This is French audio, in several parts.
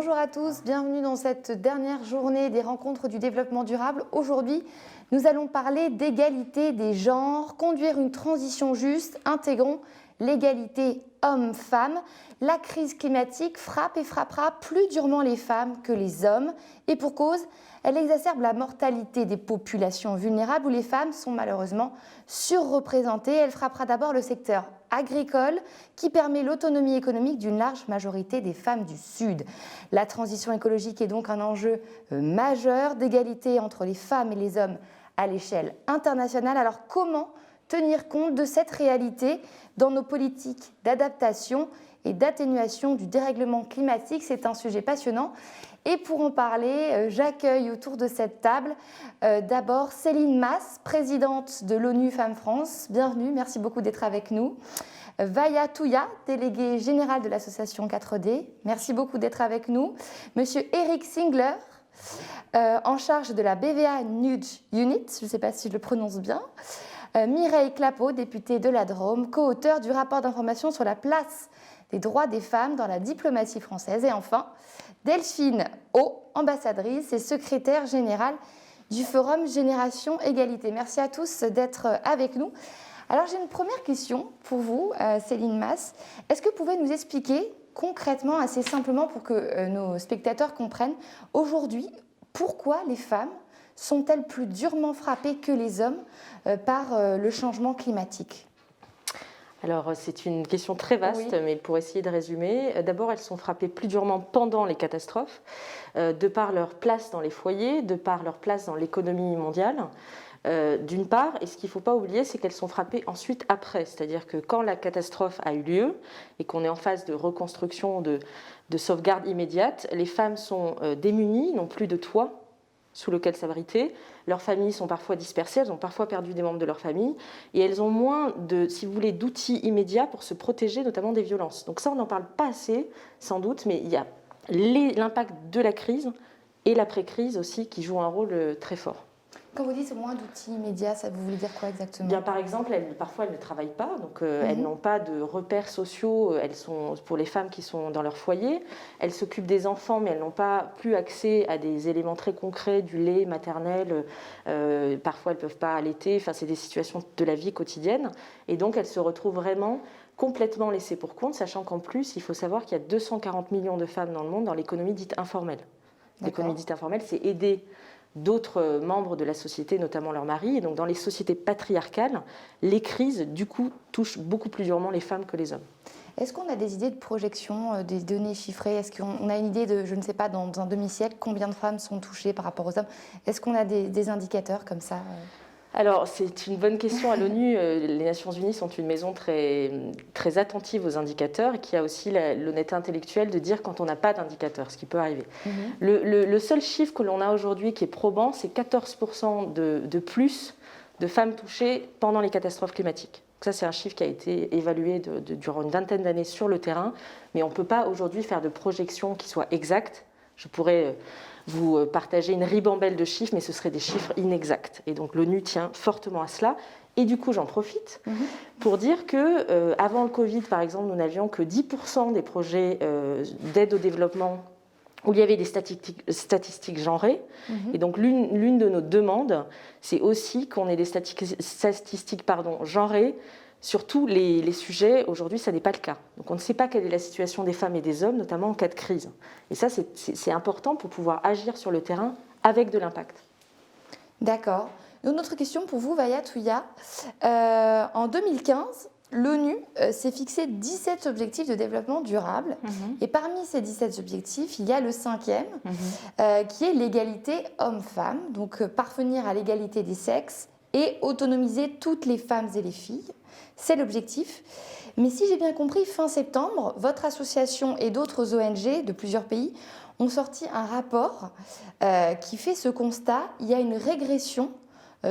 Bonjour à tous, bienvenue dans cette dernière journée des rencontres du développement durable. Aujourd'hui, nous allons parler d'égalité des genres, conduire une transition juste, intégrons l'égalité hommes-femmes. La crise climatique frappe et frappera plus durement les femmes que les hommes et pour cause, elle exacerbe la mortalité des populations vulnérables où les femmes sont malheureusement surreprésentées. Elle frappera d'abord le secteur agricole qui permet l'autonomie économique d'une large majorité des femmes du Sud. La transition écologique est donc un enjeu majeur d'égalité entre les femmes et les hommes à l'échelle internationale. Alors comment tenir compte de cette réalité dans nos politiques d'adaptation et d'atténuation du dérèglement climatique? C'est un sujet passionnant. Et pour en parler, j'accueille autour de cette table d'abord Céline Mas, présidente de l'ONU Femmes France. Bienvenue, merci beaucoup d'être avec nous. Vaya Touya, déléguée générale de l'association 4D. Merci beaucoup d'être avec nous. Monsieur Eric Singler, en charge de la BVA Nudge Unit, je ne sais pas si je le prononce bien. Mireille Clapeau, députée de la Drôme, co-auteur du rapport d'information sur la place des droits des femmes dans la diplomatie française. Et enfin, Delphine O, ambassadrice et secrétaire générale du Forum Génération Égalité. Merci à tous d'être avec nous. Alors j'ai une première question pour vous, Céline Mas. Est-ce que vous pouvez nous expliquer concrètement, assez simplement pour que nos spectateurs comprennent, aujourd'hui, pourquoi les femmes sont-elles plus durement frappées que les hommes par le changement climatique ? Alors, c'est une question très vaste, oui. Mais pour essayer de résumer, d'abord, elles sont frappées plus durement pendant les catastrophes, de par leur place dans les foyers, de par leur place dans l'économie mondiale, d'une part. Et ce qu'il ne faut pas oublier, c'est qu'elles sont frappées ensuite après. C'est-à-dire que quand la catastrophe a eu lieu et qu'on est en phase de reconstruction, de sauvegarde immédiate, les femmes sont démunies, n'ont plus de toit sous lequel s'abriter. Leurs familles sont parfois dispersées, elles ont parfois perdu des membres de leur famille et elles ont moins de, si vous voulez, d'outils immédiats pour se protéger, notamment des violences. Donc ça, on n'en parle pas assez, sans doute, mais il y a l'impact de la crise et l'après-crise aussi qui jouent un rôle très fort. Quand vous dites moins d'outils immédiats, ça vous voulez dire quoi exactement ? Bien, par exemple, parfois elles ne travaillent pas, donc elles n'ont pas de repères sociaux. Elles sont, pour les femmes qui sont dans leur foyer, elles s'occupent des enfants, mais elles n'ont pas plus accès à des éléments très concrets, du lait maternel. Parfois, elles ne peuvent pas allaiter. Enfin, c'est des situations de la vie quotidienne. Et donc, elles se retrouvent vraiment complètement laissées pour compte, sachant qu'en plus, il faut savoir qu'il y a 240 millions de femmes dans le monde dans l'économie dite informelle. L'économie dite informelle, c'est aider d'autres membres de la société, notamment leurs maris. Et donc, dans les sociétés patriarcales, les crises, du coup, touchent beaucoup plus durement les femmes que les hommes. Est-ce qu'on a des idées de projection, des données chiffrées ? Est-ce qu'on a une idée de, je ne sais pas, dans un demi-siècle, combien de femmes sont touchées par rapport aux hommes ? Est-ce qu'on a des indicateurs comme ça ? Alors, c'est une bonne question à l'ONU. Les Nations Unies sont une maison très, très attentive aux indicateurs et qui a aussi l'honnêteté intellectuelle de dire quand on n'a pas d'indicateurs, ce qui peut arriver. Le seul chiffre que l'on a aujourd'hui qui est probant, c'est 14% de plus de femmes touchées pendant les catastrophes climatiques. Ça, c'est un chiffre qui a été évalué durant une vingtaine d'années sur le terrain, mais on ne peut pas aujourd'hui faire de projection qui soit exacte. Je pourrais vous partager une ribambelle de chiffres, mais ce seraient des chiffres inexacts. Et donc l'ONU tient fortement à cela. Et du coup, j'en profite pour dire qu'avant le Covid, par exemple, nous n'avions que 10% des projets d'aide au développement où il y avait des statistiques genrées. Et donc l'une de nos demandes, c'est aussi qu'on ait des statistiques genrées sur tous les sujets. Aujourd'hui, ça n'est pas le cas. Donc on ne sait pas quelle est la situation des femmes et des hommes, notamment en cas de crise. Et ça, c'est important pour pouvoir agir sur le terrain avec de l'impact. D'accord. Une autre question pour vous, Vaya Touya. En 2015, l'ONU s'est fixé 17 objectifs de développement durable. Et parmi ces 17 objectifs, il y a le 5e, qui est l'égalité homme-femme. Donc parvenir à l'égalité des sexes et autonomiser toutes les femmes et les filles. C'est l'objectif. Mais si j'ai bien compris, fin septembre, votre association et d'autres ONG de plusieurs pays ont sorti un rapport qui fait ce constat. Il y a une régression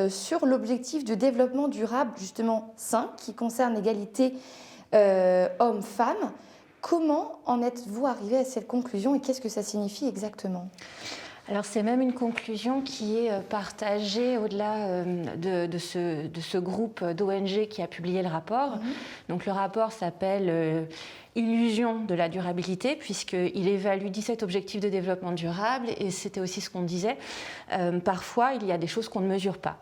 sur l'objectif de développement durable, justement 5, qui concerne l'égalité hommes-femmes. Comment en êtes-vous arrivé à cette conclusion et qu'est-ce que ça signifie exactement ? Alors c'est même une conclusion qui est partagée au-delà de ce groupe d'ONG qui a publié le rapport. Donc le rapport s'appelle Illusion de la durabilité, puisqu'il évalue 17 objectifs de développement durable, et c'était aussi ce qu'on disait. Parfois, il y a des choses qu'on ne mesure pas.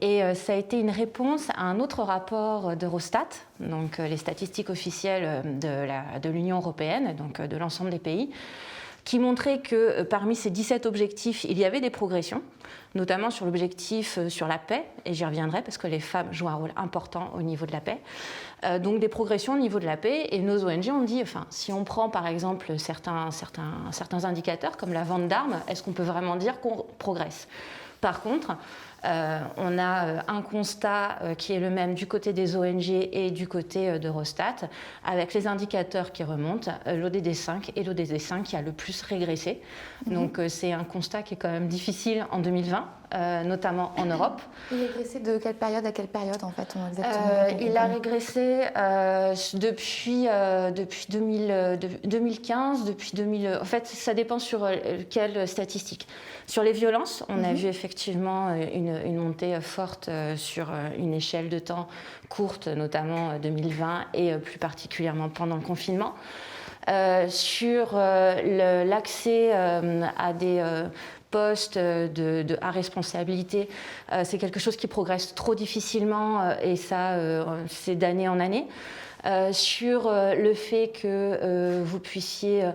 Et ça a été une réponse à un autre rapport d'Eurostat, donc les statistiques officielles de l'Union européenne, donc de l'ensemble des pays, qui montrait que parmi ces 17 objectifs, il y avait des progressions, notamment sur l'objectif sur la paix, et j'y reviendrai parce que les femmes jouent un rôle important au niveau de la paix. Donc des progressions au niveau de la paix, et nos ONG ont dit, enfin, si on prend par exemple certains indicateurs comme la vente d'armes, est-ce qu'on peut vraiment dire qu'on progresse ? Par contre, on a un constat qui est le même du côté des ONG et du côté d'Eurostat, avec les indicateurs qui remontent, l'ODD 5 et l'ODD 5 qui a le plus régressé. Donc c'est un constat qui est quand même difficile en 2020, notamment en Europe. Il a régressé de quelle période à quelle période en fait il a régressé depuis 2015, depuis 2000. En fait, ça dépend sur quelle statistique. Sur les violences, on a vu effectivement une montée forte sur une échelle de temps courte, notamment 2020 et plus particulièrement pendant le confinement. Sur l'accès à des postes à responsabilité, c'est quelque chose qui progresse trop difficilement et ça, c'est d'année en année. Sur le fait que vous puissiez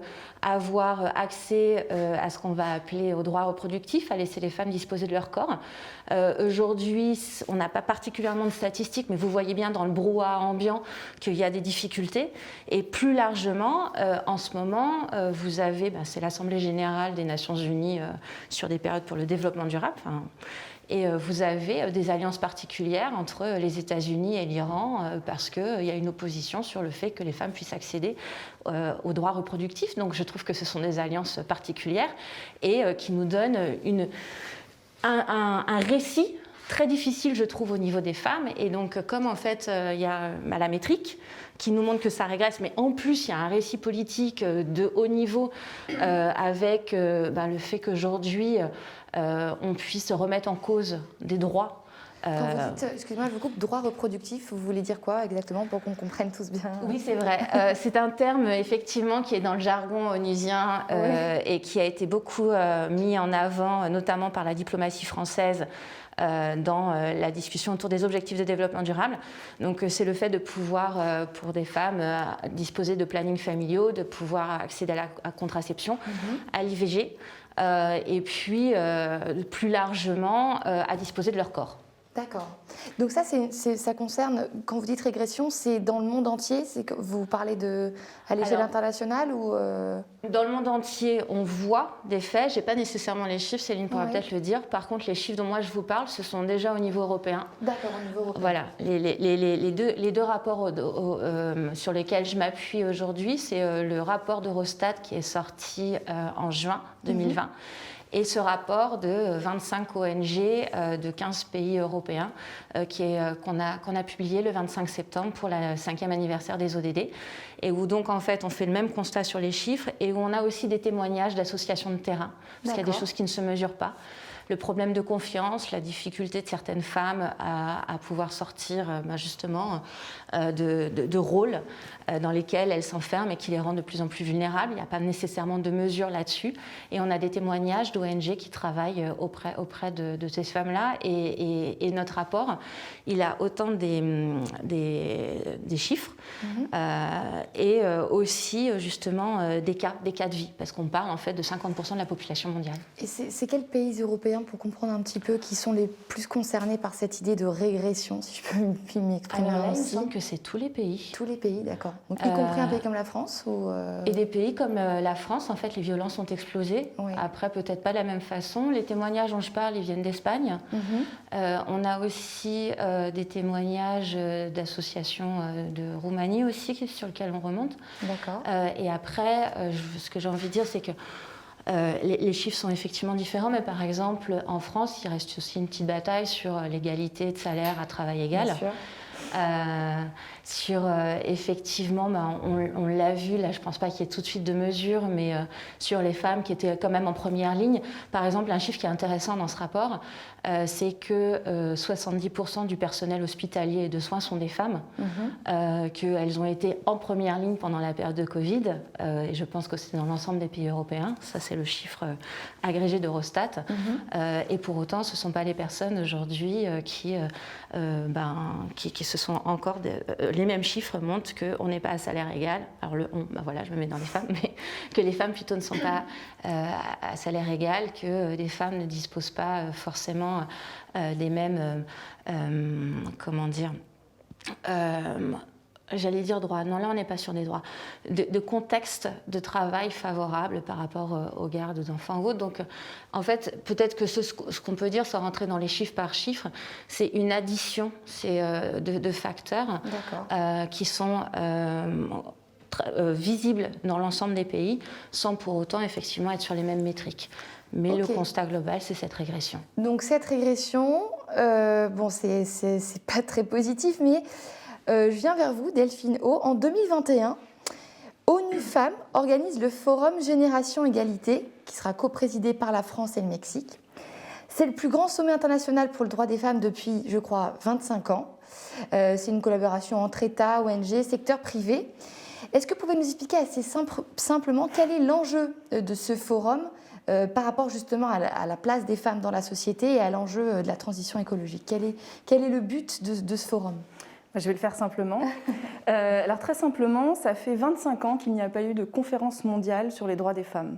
avoir accès à ce qu'on va appeler au droit reproductif, à laisser les femmes disposer de leur corps. Aujourd'hui, on n'a pas particulièrement de statistiques, mais vous voyez bien dans le brouhaha ambiant qu'il y a des difficultés. Et plus largement, en ce moment, vous avez, c'est l'Assemblée générale des Nations unies sur des périodes pour le développement durable. Et vous avez des alliances particulières entre les États-Unis et l'Iran parce qu'il y a une opposition sur le fait que les femmes puissent accéder aux droits reproductifs. Donc je trouve que ce sont des alliances particulières et qui nous donnent un récit très difficile, je trouve, au niveau des femmes. Et donc, comme en fait, il y a la métrique qui nous montre que ça régresse, mais en plus, il y a un récit politique de haut niveau avec le fait qu'aujourd'hui, on puisse remettre en cause des droits. Quand vous dites, excusez-moi, je vous coupe, droit reproductif, vous voulez dire quoi exactement pour qu'on comprenne tous bien? Oui, c'est vrai. C'est un terme effectivement qui est dans le jargon onusien et qui a été beaucoup mis en avant, notamment par la diplomatie française, dans la discussion autour des objectifs de développement durable. Donc c'est le fait de pouvoir, pour des femmes, disposer de plannings familiaux, de pouvoir accéder à la contraception, à l'IVG, et puis plus largement à disposer de leur corps. D'accord. Donc ça, ça concerne, quand vous dites régression, c'est dans le monde entier, c'est que vous parlez à l'échelle internationale ou Dans le monde entier, on voit des faits. Je n'ai pas nécessairement les chiffres, Céline pourra peut-être le dire. Par contre, les chiffres dont moi je vous parle, ce sont déjà au niveau européen. D'accord, au niveau européen. Voilà. Les deux rapports sur lesquels je m'appuie aujourd'hui, c'est le rapport d'Eurostat qui est sorti en juin 2020. Et ce rapport de 25 ONG de 15 pays européens qu'on a publié le 25 septembre pour le 5e anniversaire des ODD, et où donc en fait on fait le même constat sur les chiffres et où on a aussi des témoignages d'associations de terrain, parce qu'il y a des choses qui ne se mesurent pas. Le problème de confiance, la difficulté de certaines femmes à pouvoir sortir justement de rôles dans lesquels elles s'enferment et qui les rendent de plus en plus vulnérables. Il n'y a pas nécessairement de mesures là-dessus. Et on a des témoignages d'ONG qui travaillent auprès de ces femmes-là. Et notre rapport, il a autant des chiffres et aussi justement des cas de vie, parce qu'on parle en fait de 50% de la population mondiale. Et c'est quels pays européens, pour comprendre un petit peu, qui sont les plus concernés par cette idée de régression, si je peux m'exprimer Alors là, ainsi? il me semble que c'est tous les pays. Tous les pays, d'accord. Donc, y compris un pays comme la France ou Et des pays comme la France, en fait, les violences ont explosé. Oui. Après, peut-être pas de la même façon. Les témoignages dont je parle, ils viennent d'Espagne. On a aussi des témoignages d'associations de Roumanie aussi, sur lesquels on remonte. D'accord. Et après, ce que j'ai envie de dire, c'est que les chiffres sont effectivement différents, mais par exemple, en France, il reste aussi une petite bataille sur l'égalité de salaire à travail égal. Bien sûr. Effectivement, on l'a vu, là je ne pense pas qu'il y ait tout de suite de mesures, mais sur les femmes qui étaient quand même en première ligne. Par exemple, un chiffre qui est intéressant dans ce rapport, c'est que 70% du personnel hospitalier et de soins sont des femmes, qu'elles ont été en première ligne pendant la période de Covid, et je pense que c'est dans l'ensemble des pays européens, ça c'est le chiffre agrégé d'Eurostat, et pour autant ce ne sont pas les personnes aujourd'hui qui se sont encore... les mêmes chiffres montrent qu'on n'est pas à salaire égal, alors le on, voilà, je me mets dans les femmes, mais que les femmes plutôt ne sont pas à salaire égal, que les femmes ne disposent pas forcément des mêmes, j'allais dire droits, non là on n'est pas sur des droits, de contexte de travail favorable par rapport aux gardes d'enfants ou autres. Donc en fait peut-être que ce qu'on peut dire sans rentrer dans les chiffres par chiffre, c'est une addition de facteurs qui sont visibles dans l'ensemble des pays sans pour autant effectivement être sur les mêmes métriques. Mais le constat global, c'est cette régression. Donc cette régression, c'est pas très positif, mais je viens vers vous, Delphine O. En 2021, ONU Femmes organise le Forum Génération Égalité, qui sera coprésidé par la France et le Mexique. C'est le plus grand sommet international pour le droit des femmes depuis, je crois, 25 ans. C'est une collaboration entre États, ONG, secteur privé. Est-ce que vous pouvez nous expliquer assez simplement quel est l'enjeu de ce forum par rapport justement à la place des femmes dans la société et à l'enjeu de la transition écologique? Quel est le but de ce forum? Je vais le faire simplement. Alors très simplement, ça fait 25 ans qu'il n'y a pas eu de conférence mondiale sur les droits des femmes.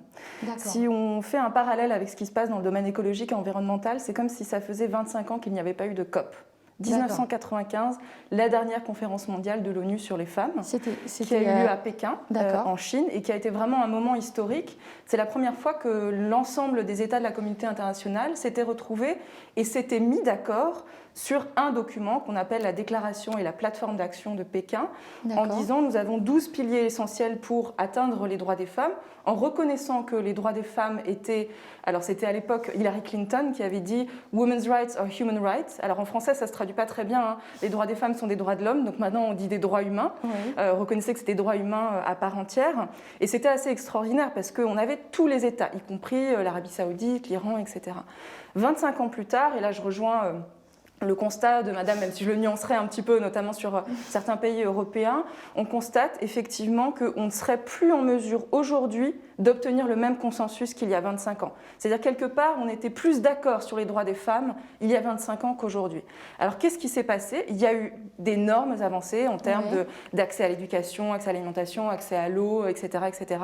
Si on fait un parallèle avec ce qui se passe dans le domaine écologique et environnemental, c'est comme si ça faisait 25 ans qu'il n'y avait pas eu de COP. 1995, la dernière conférence mondiale de l'ONU sur les femmes, qui a eu lieu à Pékin, en Chine, et qui a été vraiment un moment historique. C'est la première fois que l'ensemble des États de la communauté internationale s'étaient retrouvés et s'étaient mis d'accord sur un document qu'on appelle la déclaration et la plateforme d'action de Pékin, en disant nous avons 12 piliers essentiels pour atteindre les droits des femmes, en reconnaissant que les droits des femmes étaient... Alors c'était à l'époque Hillary Clinton qui avait dit « Women's rights are human rights ». Alors en français ça ne se traduit pas très bien, hein. Les droits des femmes sont des droits de l'homme, donc maintenant on dit des droits humains. Reconnaissez que c'était des droits humains à part entière. Et c'était assez extraordinaire parce qu'on avait tous les États, y compris l'Arabie Saoudite, l'Iran, etc. 25 ans plus tard, et là je rejoins... le constat de madame, même si je le nuancerais un petit peu, notamment sur certains pays européens, on constate effectivement qu'on ne serait plus en mesure aujourd'hui d'obtenir le même consensus qu'il y a 25 ans. C'est-à-dire quelque part, on était plus d'accord sur les droits des femmes il y a 25 ans qu'aujourd'hui. Alors qu'est-ce qui s'est passé? Il y a eu d'énormes avancées en termes d'accès à l'éducation, accès à l'alimentation, accès à l'eau, etc., etc.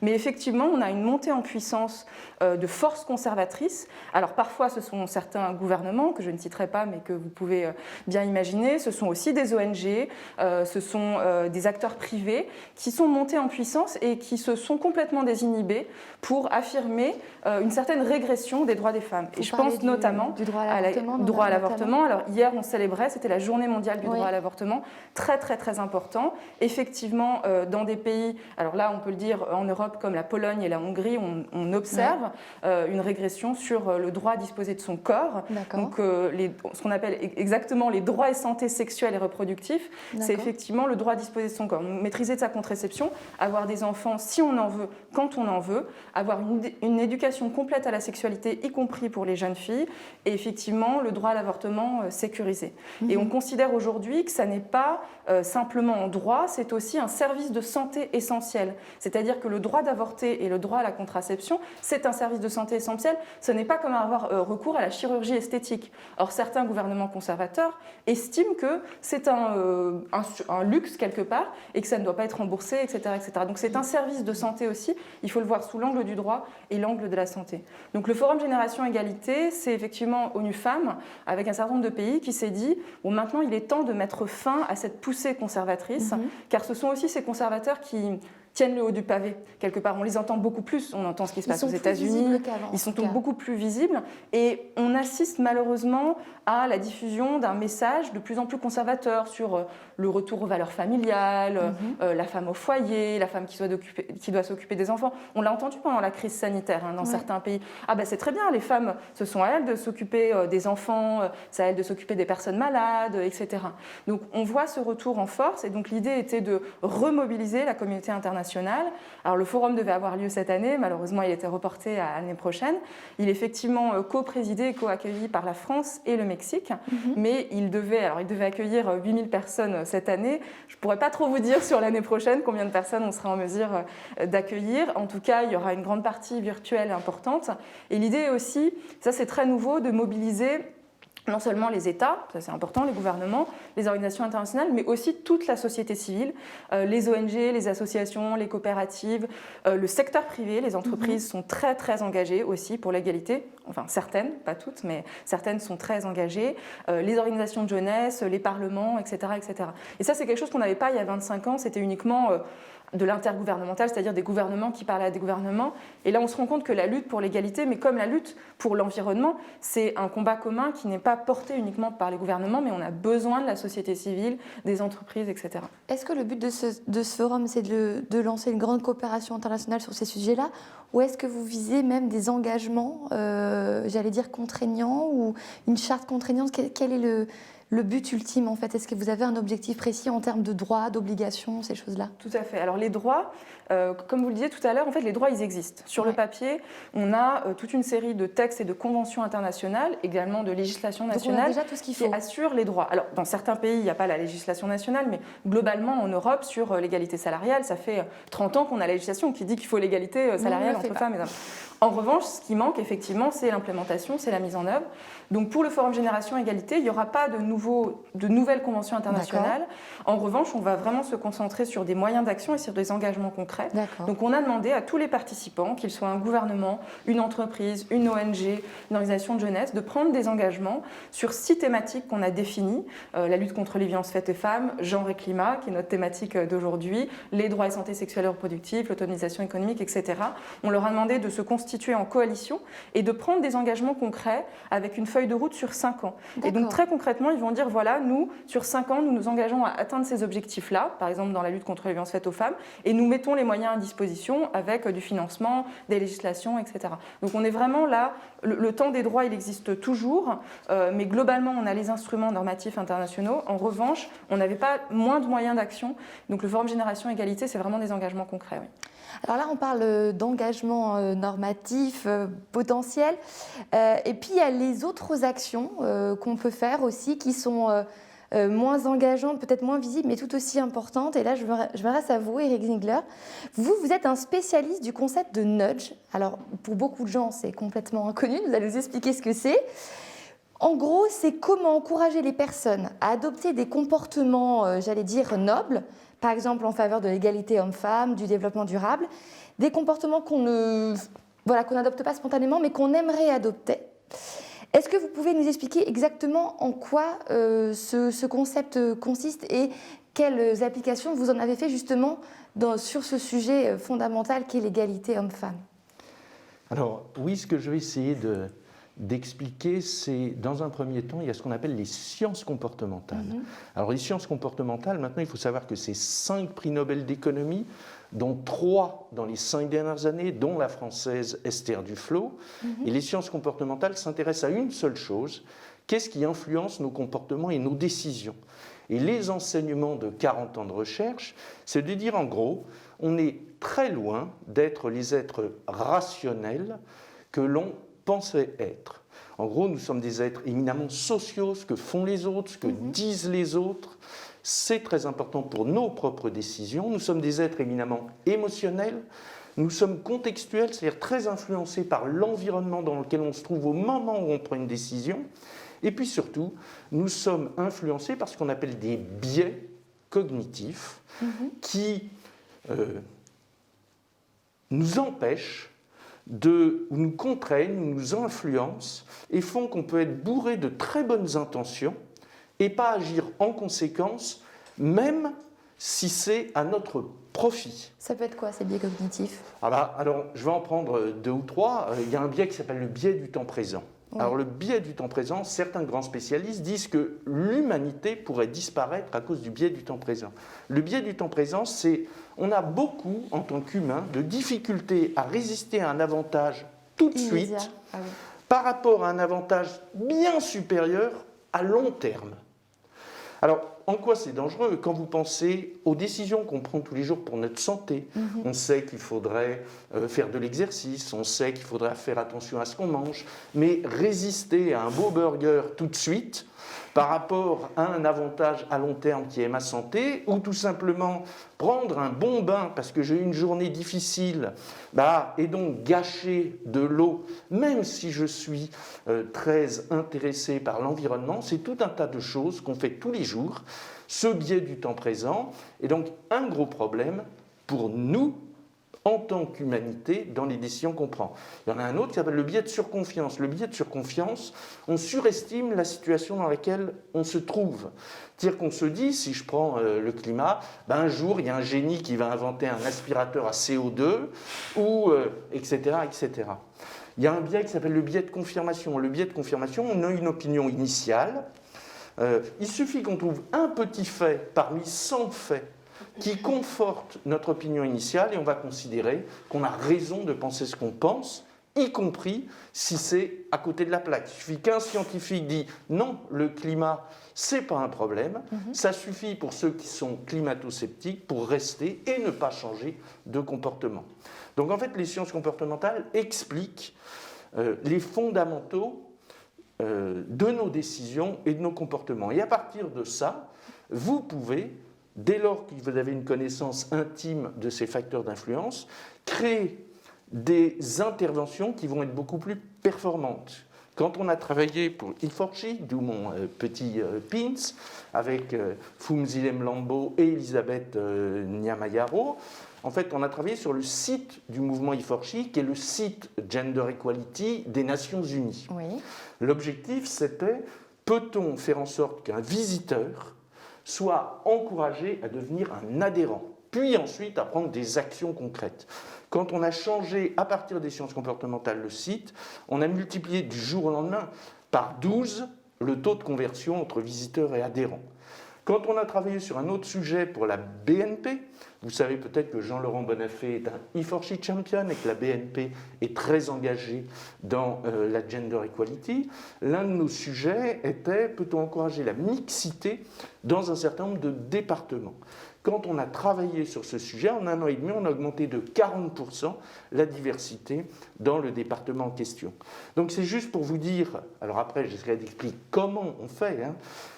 Mais effectivement, on a une montée en puissance de forces conservatrices. Alors parfois, ce sont certains gouvernements, que je ne citerai pas, mais que vous pouvez bien imaginer. Ce sont aussi des ONG, ce sont des acteurs privés qui sont montés en puissance et qui se sont complètement désinhibés pour affirmer une certaine régression des droits des femmes. Et je pense notamment du droit à l'avortement. Alors hier, on célébrait, c'était la journée mondiale du droit à l'avortement, très très très important. Effectivement, dans des pays, alors là on peut le dire en Europe comme la Pologne et la Hongrie, on observe une régression sur le droit à disposer de son corps. Donc ce qu'on appelle exactement les droits et santé sexuelle et reproductifs, c'est effectivement le droit à disposer de son corps. Maîtriser de sa contraception, avoir des enfants si on en veut, quand on en veut, avoir une éducation complète à la sexualité, y compris pour les jeunes filles, et effectivement le droit à l'avortement sécurisé. Et on considère aujourd'hui que ça n'est pas simplement un droit, c'est aussi un service de santé essentiel. C'est-à-dire que le droit d'avorter et le droit à la contraception, c'est un service de santé essentiel. Ce n'est pas comme avoir recours à la chirurgie esthétique. Or, certains gouvernements conservateurs estiment que c'est un luxe quelque part et que ça ne doit pas être remboursé, etc., etc. Donc c'est un service de santé aussi. Il faut le voir sous l'angle du droit et l'angle de la santé. Donc le Forum Génération Égalité, c'est effectivement ONU Femmes, avec un certain nombre de pays qui s'est dit bon, maintenant il est temps de mettre fin à cette poussée conservatrice, car ce sont aussi ces conservateurs qui tiennent le haut du pavé, quelque part. On les entend beaucoup plus, on entend ce qui se passe aux États-Unis, ils sont beaucoup plus visibles, et on assiste malheureusement à la diffusion d'un message de plus en plus conservateur sur le retour aux valeurs familiales, la femme au foyer, la femme qui doit s'occuper des enfants. On l'a entendu pendant la crise sanitaire dans certains pays. Ah ben c'est très bien, les femmes, ce sont à elles de s'occuper des enfants, c'est à elles de s'occuper des personnes malades, etc. Donc on voit ce retour en force, et donc l'idée était de remobiliser la communauté internationale. Alors le forum devait avoir lieu cette année, malheureusement il était reporté à l'année prochaine. Il est effectivement co-présidé et co-accueilli par la France et le Mexique, mais il devait accueillir 8000 personnes cette année. Je ne pourrais pas trop vous dire sur l'année prochaine combien de personnes on sera en mesure d'accueillir. En tout cas, il y aura une grande partie virtuelle importante. Et l'idée est aussi, ça c'est très nouveau, de mobiliser non seulement les États, ça c'est important, les gouvernements, les organisations internationales, mais aussi toute la société civile, les ONG, les associations, les coopératives, le secteur privé, les entreprises sont très très engagées aussi pour l'égalité, enfin certaines, pas toutes, mais certaines sont très engagées, les organisations de jeunesse, les parlements, etc. etc. Et ça c'est quelque chose qu'on n'avait pas il y a 25 ans, c'était uniquement de l'intergouvernemental, c'est-à-dire des gouvernements qui parlaient à des gouvernements. Et là, on se rend compte que la lutte pour l'égalité, mais comme la lutte pour l'environnement, c'est un combat commun qui n'est pas porté uniquement par les gouvernements, mais on a besoin de la société civile, des entreprises, etc. Est-ce que le but de ce forum, c'est de lancer une grande coopération internationale sur ces sujets-là, ou est-ce que vous visez même des engagements, j'allais dire contraignants, ou une charte contraignante? Quel est le but ultime, en fait? Est-ce que vous avez un objectif précis en termes de droits, d'obligations, ces choses-là? Tout à fait. Alors les droits, comme vous le disiez tout à l'heure, en fait, les droits, ils existent. Sur le papier, on a toute une série de textes et de conventions internationales, également de législation nationale, déjà tout ce qu'il faut. Qui assure les droits. Alors, dans certains pays, il n'y a pas la législation nationale, mais globalement, en Europe, sur l'égalité salariale, ça fait 30 ans qu'on a la législation qui dit qu'il faut l'égalité salariale entre femmes et hommes. En revanche, ce qui manque, effectivement, c'est l'implémentation, c'est la mise en œuvre. Donc, pour le Forum Génération Égalité, il n'y aura pas de nouvelles conventions internationales. En revanche, on va vraiment se concentrer sur des moyens d'action et sur des engagements concrets. Donc, on a demandé à tous les participants, qu'ils soient un gouvernement, une entreprise, une ONG, une organisation de jeunesse, de prendre des engagements sur 6 thématiques qu'on a définies. La lutte contre les violences faites aux femmes, genre et climat, qui est notre thématique d'aujourd'hui, les droits et santé sexuelle et reproductive, l'autonomisation économique, etc. On leur a demandé de se constituer en coalition et de prendre des engagements concrets avec une feuille de route sur 5 ans. Et donc très concrètement, ils vont dire, voilà, nous, sur 5 ans, nous nous engageons à atteindre ces objectifs-là, par exemple dans la lutte contre les violences faites aux femmes, et nous mettons les moyens à disposition avec du financement, des législations, etc. Donc on est vraiment là, le temps des droits, il existe toujours, mais globalement, on a les instruments normatifs internationaux. En revanche, on n'avait pas moins de moyens d'action. Donc le Forum Génération Égalité, c'est vraiment des engagements concrets, oui. Alors là, on parle d'engagement normatif potentiel. Et puis, il y a les autres actions qu'on peut faire aussi qui sont moins engageantes, peut-être moins visibles, mais tout aussi importantes. Et là, je m'adresse à vous, Eric Ziegler. Vous êtes un spécialiste du concept de nudge. Alors, pour beaucoup de gens, c'est complètement inconnu. Vous allez nous expliquer ce que c'est. En gros, c'est comment encourager les personnes à adopter des comportements, j'allais dire, nobles, par exemple en faveur de l'égalité homme-femme, du développement durable, des comportements qu'on n'adopte pas spontanément, mais qu'on aimerait adopter. Est-ce que vous pouvez nous expliquer exactement en quoi ce concept consiste et quelles applications vous en avez fait justement sur ce sujet fondamental qu'est l'égalité homme-femme? Alors oui, ce que je vais essayer d'expliquer, c'est dans un premier temps, il y a ce qu'on appelle les sciences comportementales. Alors les sciences comportementales, maintenant il faut savoir que c'est 5 prix Nobel d'économie, dont 3 dans les 5 dernières années, dont la française Esther Duflo. Et les sciences comportementales s'intéressent à une seule chose, qu'est-ce qui influence nos comportements et nos décisions. Et les enseignements de 40 ans de recherche, c'est de dire en gros, on est très loin d'être les êtres rationnels que l'on pensait être. En gros, nous sommes des êtres éminemment sociaux, ce que font les autres, ce que disent les autres. C'est très important pour nos propres décisions. Nous sommes des êtres éminemment émotionnels. Nous sommes contextuels, c'est-à-dire très influencés par l'environnement dans lequel on se trouve au moment où on prend une décision. Et puis surtout, nous sommes influencés par ce qu'on appelle des biais cognitifs qui nous empêchent ou nous contraignent, nous influencent et font qu'on peut être bourré de très bonnes intentions et pas agir en conséquence, même si c'est à notre profit. Ça peut être quoi ces biais cognitifs? Alors, je vais en prendre 2 ou 3. Il y a un biais qui s'appelle le biais du temps présent. Oui. Alors, le biais du temps présent, certains grands spécialistes disent que l'humanité pourrait disparaître à cause du biais du temps présent. Le biais du temps présent, c'est on a beaucoup, en tant qu'humain, de difficultés à résister à un avantage tout de Immédiat. suite Ah oui. par rapport à un avantage bien supérieur à long terme. Alors, en quoi c'est dangereux? Quand vous pensez aux décisions qu'on prend tous les jours pour notre santé, on sait qu'il faudrait faire de l'exercice, on sait qu'il faudrait faire attention à ce qu'on mange, mais résister à un beau burger tout de suite par rapport à un avantage à long terme qui est ma santé, ou tout simplement prendre un bon bain parce que j'ai eu une journée difficile, et donc gâcher de l'eau, même si je suis très intéressé par l'environnement, c'est tout un tas de choses qu'on fait tous les jours. Ce biais du temps présent est donc un gros problème pour nous, en tant qu'humanité, dans les décisions qu'on prend. Il y en a un autre qui s'appelle le biais de surconfiance. Le biais de surconfiance, on surestime la situation dans laquelle on se trouve. C'est-à-dire qu'on se dit, si je prends le climat, un jour, il y a un génie qui va inventer un aspirateur à CO2, ou etc., etc. Il y a un biais qui s'appelle le biais de confirmation. Le biais de confirmation, on a une opinion initiale. Il suffit qu'on trouve un petit fait parmi 100 faits qui conforte notre opinion initiale et on va considérer qu'on a raison de penser ce qu'on pense, y compris si c'est à côté de la plaque. Il suffit qu'un scientifique dise non, le climat, c'est pas un problème. Ça suffit pour ceux qui sont climato-sceptiques pour rester et ne pas changer de comportement. Donc en fait, les sciences comportementales expliquent les fondamentaux de nos décisions et de nos comportements. Et à partir de ça, vous pouvez, dès lors que vous avez une connaissance intime de ces facteurs d'influence, créer des interventions qui vont être beaucoup plus performantes. Quand on a travaillé pour E4G, d'où mon petit pins, avec Phumzile Mlambo et Elisabeth Nyamayaro, en fait, on a travaillé sur le site du mouvement E4G, qui est le site Gender Equality des Nations Unies. Oui. L'objectif, c'était, peut-on faire en sorte qu'un visiteur soit encouragé à devenir un adhérent, puis ensuite à prendre des actions concrètes. Quand on a changé, à partir des sciences comportementales, le site, on a multiplié du jour au lendemain par 12 le taux de conversion entre visiteurs et adhérents. Quand on a travaillé sur un autre sujet pour la BNP, vous savez peut-être que Jean-Laurent Bonafé est un E4G champion et que la BNP est très engagée dans la gender equality. L'un de nos sujets était, peut-on encourager la mixité dans un certain nombre de départements? Quand on a travaillé sur ce sujet, en 1 an et demi, on a augmenté de 40% la diversité dans le département en question. Donc c'est juste pour vous dire, alors après j'essaierai d'expliquer comment on fait,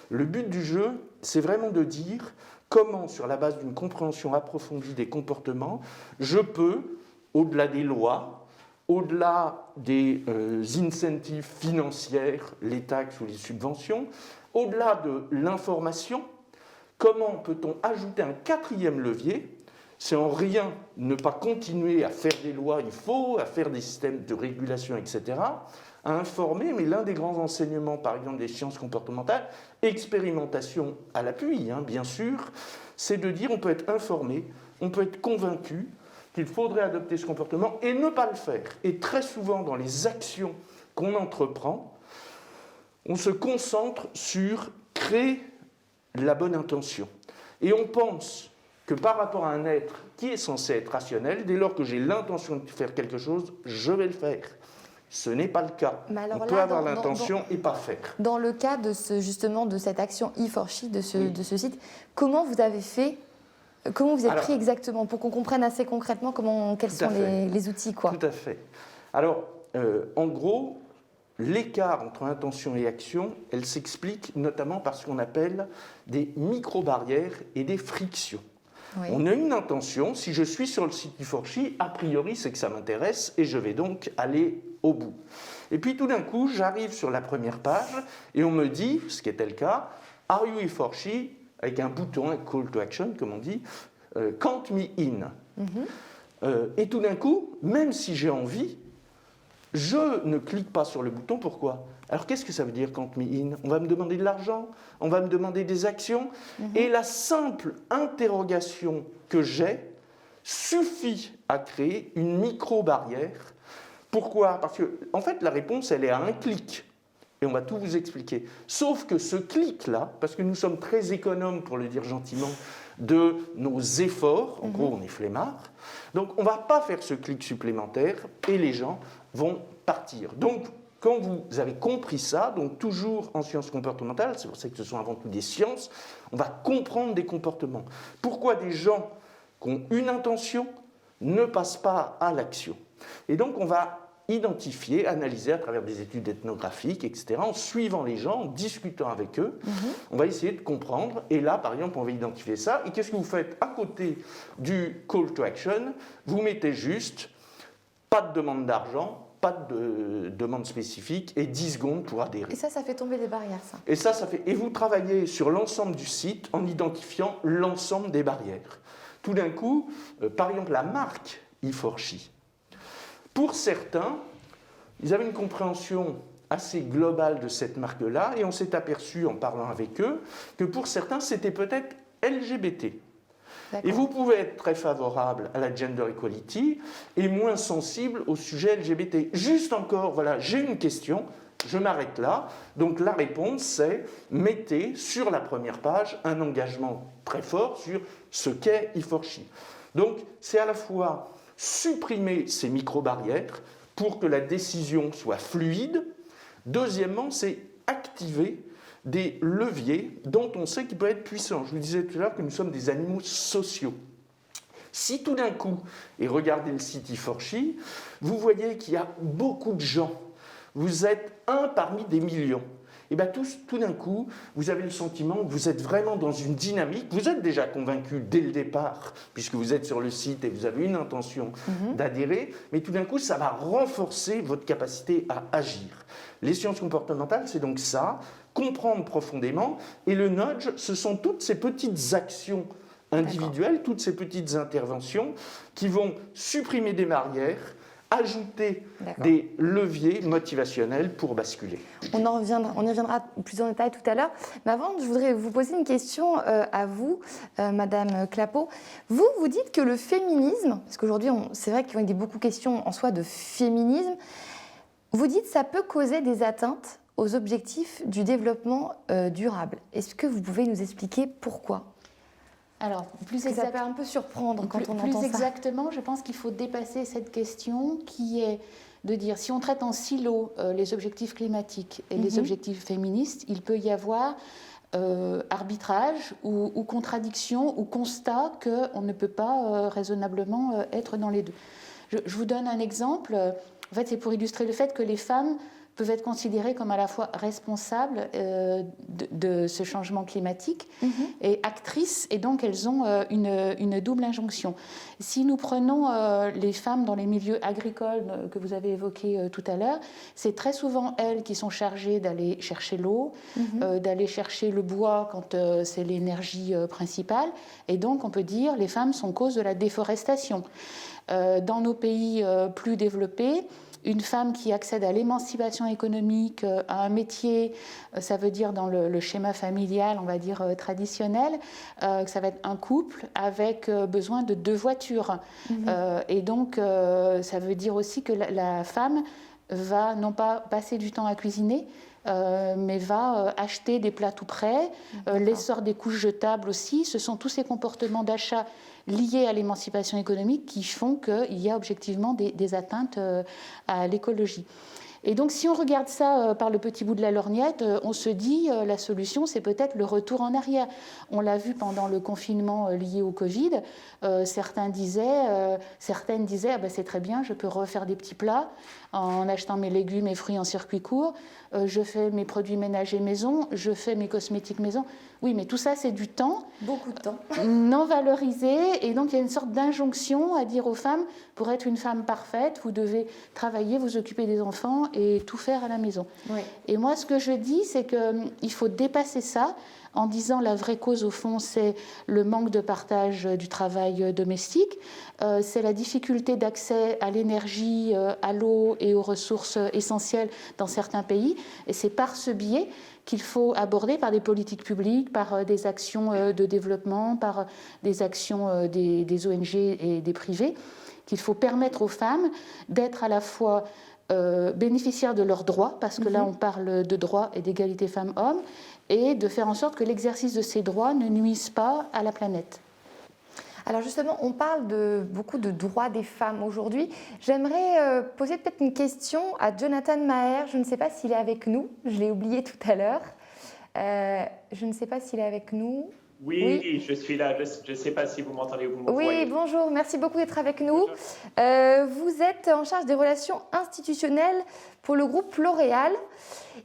Le but du jeu, c'est vraiment de dire comment, sur la base d'une compréhension approfondie des comportements, je peux, au-delà des lois, au-delà des incentives financières, les taxes ou les subventions, au-delà de l'information, comment peut-on ajouter un 4e levier? C'est en rien ne pas continuer à faire des lois, il faut, à faire des systèmes de régulation, etc., à informer, mais l'un des grands enseignements, par exemple, des sciences comportementales, expérimentation à l'appui, bien sûr, c'est de dire on peut être informé, on peut être convaincu qu'il faudrait adopter ce comportement et ne pas le faire. Et très souvent, dans les actions qu'on entreprend, on se concentre sur créer la bonne intention. Et on pense que par rapport à un être qui est censé être rationnel, dès lors que j'ai l'intention de faire quelque chose, je vais le faire. Ce n'est pas le cas. On peut avoir l'intention et pas faire. Dans le cas de justement de cette action E4She, de ce site, comment vous avez fait? Comment vous êtes pris exactement pour qu'on comprenne assez concrètement quels sont les outils, quoi. Tout à fait. Alors, en gros, l'écart entre intention et action, elle s'explique notamment par ce qu'on appelle des micro-barrières et des frictions. Oui. On a une intention, si je suis sur le site E4She, a priori c'est que ça m'intéresse et je vais donc aller au bout. Et puis tout d'un coup, j'arrive sur la première page et on me dit, ce qui était le cas, « Are you E4She ?» avec un bouton, un call to action, comme on dit, « Count me in ». Et tout d'un coup, même si j'ai envie, Je ne clique pas sur le bouton, pourquoi? Alors qu'est-ce que ça veut dire count me in? On va me demander de l'argent, on va me demander des actions, et la simple interrogation que j'ai suffit à créer une micro-barrière. Pourquoi? Parce que, en fait, la réponse, elle est à un clic. Et on va tout vous expliquer. Sauf que ce clic-là, parce que nous sommes très économes, pour le dire gentiment, de nos efforts, en gros, on est flemmards, donc on ne va pas faire ce clic supplémentaire et les gens vont partir. Donc, quand vous avez compris ça, donc toujours en sciences comportementales, c'est pour ça que ce sont avant tout des sciences, on va comprendre des comportements. Pourquoi des gens qui ont une intention ne passent pas à l'action? Et donc, on va identifier, analyser à travers des études ethnographiques, etc., en suivant les gens, en discutant avec eux, on va essayer de comprendre. Et là, par exemple, on va identifier ça. Et qu'est-ce que vous faites à côté du call to action? Vous mettez juste pas de demande d'argent, pas de demande spécifique et 10 secondes pour adhérer. Et ça fait tomber des barrières, ça. Et ça fait... Et vous travaillez sur l'ensemble du site en identifiant l'ensemble des barrières. Tout d'un coup, par exemple, la marque E4She. Pour certains, ils avaient une compréhension assez globale de cette marque-là et on s'est aperçu en parlant avec eux que pour certains, c'était peut-être LGBT. Et vous pouvez être très favorable à la gender equality et moins sensible au sujet LGBT. Juste encore, voilà, j'ai une question, je m'arrête là. Donc la réponse, c'est mettez sur la première page un engagement très fort sur ce qu'est E4She. Donc c'est à la fois supprimer ces micro-barrières pour que la décision soit fluide. Deuxièmement, c'est activer des leviers dont on sait qu'ils peuvent être puissants. Je vous disais tout à l'heure que nous sommes des animaux sociaux. Si tout d'un coup, et regardez le site E4She, vous voyez qu'il y a beaucoup de gens, vous êtes un parmi des millions, et bien tout d'un coup, vous avez le sentiment que vous êtes vraiment dans une dynamique, vous êtes déjà convaincu dès le départ, puisque vous êtes sur le site et vous avez une intention d'adhérer, mais tout d'un coup, ça va renforcer votre capacité à agir. Les sciences comportementales, c'est donc ça, comprendre profondément, et le nudge, ce sont toutes ces petites actions individuelles, toutes ces petites interventions qui vont supprimer des barrières, ajouter des leviers motivationnels pour basculer. On y reviendra plus en détail tout à l'heure. Mais avant, je voudrais vous poser une question à vous, Madame Clapeau. Vous dites que le féminisme, parce qu'aujourd'hui, c'est vrai qu'il y a beaucoup de questions en soi de féminisme, vous dites que ça peut causer des atteintes aux objectifs du développement durable. Est-ce que vous pouvez nous expliquer pourquoi ? Alors, ça peut un peu surprendre quand on entend ça. Plus exactement, je pense qu'il faut dépasser cette question qui est de dire, si on traite en silo les objectifs climatiques et les objectifs féministes, il peut y avoir arbitrage ou contradiction ou constat qu'on ne peut pas raisonnablement être dans les deux. Je vous donne un exemple. En fait, c'est pour illustrer le fait que les femmes peuvent être considérées comme à la fois responsables de ce changement climatique et actrices, et donc elles ont une double injonction. Si nous prenons les femmes dans les milieux agricoles que vous avez évoqués tout à l'heure, c'est très souvent elles qui sont chargées d'aller chercher l'eau, d'aller chercher le bois quand c'est l'énergie principale, et donc on peut dire les femmes sont cause de la déforestation. Dans nos pays plus développés, une femme qui accède à l'émancipation économique, à un métier, ça veut dire dans le schéma familial, on va dire traditionnel, que ça va être un couple avec besoin de 2 voitures. Et donc, ça veut dire aussi que la femme va non pas passer du temps à cuisiner, mais va acheter des plats tout prêts, l'essor des couches jetables aussi. Ce sont tous ces comportements d'achat liés à l'émancipation économique qui font qu'il y a objectivement des atteintes à l'écologie. Et donc, si on regarde ça par le petit bout de la lorgnette, on se dit la solution, c'est peut-être le retour en arrière. On l'a vu pendant le confinement lié au Covid. Certaines disaient ah ben, c'est très bien, je peux refaire des petits plats en achetant mes légumes et fruits en circuit court. Je fais mes produits ménagers maison, je fais mes cosmétiques maison. Oui, mais tout ça, c'est du temps. Beaucoup de temps. Non valorisé. Et donc, il y a une sorte d'injonction à dire aux femmes, pour être une femme parfaite, vous devez travailler, vous occuper des enfants et tout faire à la maison. Oui. Et moi, ce que je dis, c'est qu'il faut dépasser ça en disant la vraie cause au fond c'est le manque de partage du travail domestique, c'est la difficulté d'accès à l'énergie, à l'eau et aux ressources essentielles dans certains pays, et c'est par ce biais qu'il faut aborder par des politiques publiques, par des actions de développement, par des actions des ONG et des privés, qu'il faut permettre aux femmes d'être à la fois bénéficiaires de leurs droits, parce que là on parle de droits et d'égalité femmes-hommes, et de faire en sorte que l'exercice de ces droits ne nuise pas à la planète. Alors justement, on parle beaucoup de droits des femmes aujourd'hui. J'aimerais poser peut-être une question à Jonathan Maher. Je ne sais pas s'il est avec nous. Je l'ai oublié tout à l'heure. Je ne sais pas s'il est avec nous. Oui, je suis là. Je ne sais pas si vous m'entendez ou vous me voyez. Oui, bonjour. Merci beaucoup d'être avec nous. Vous êtes en charge des relations institutionnelles pour le groupe L'Oréal.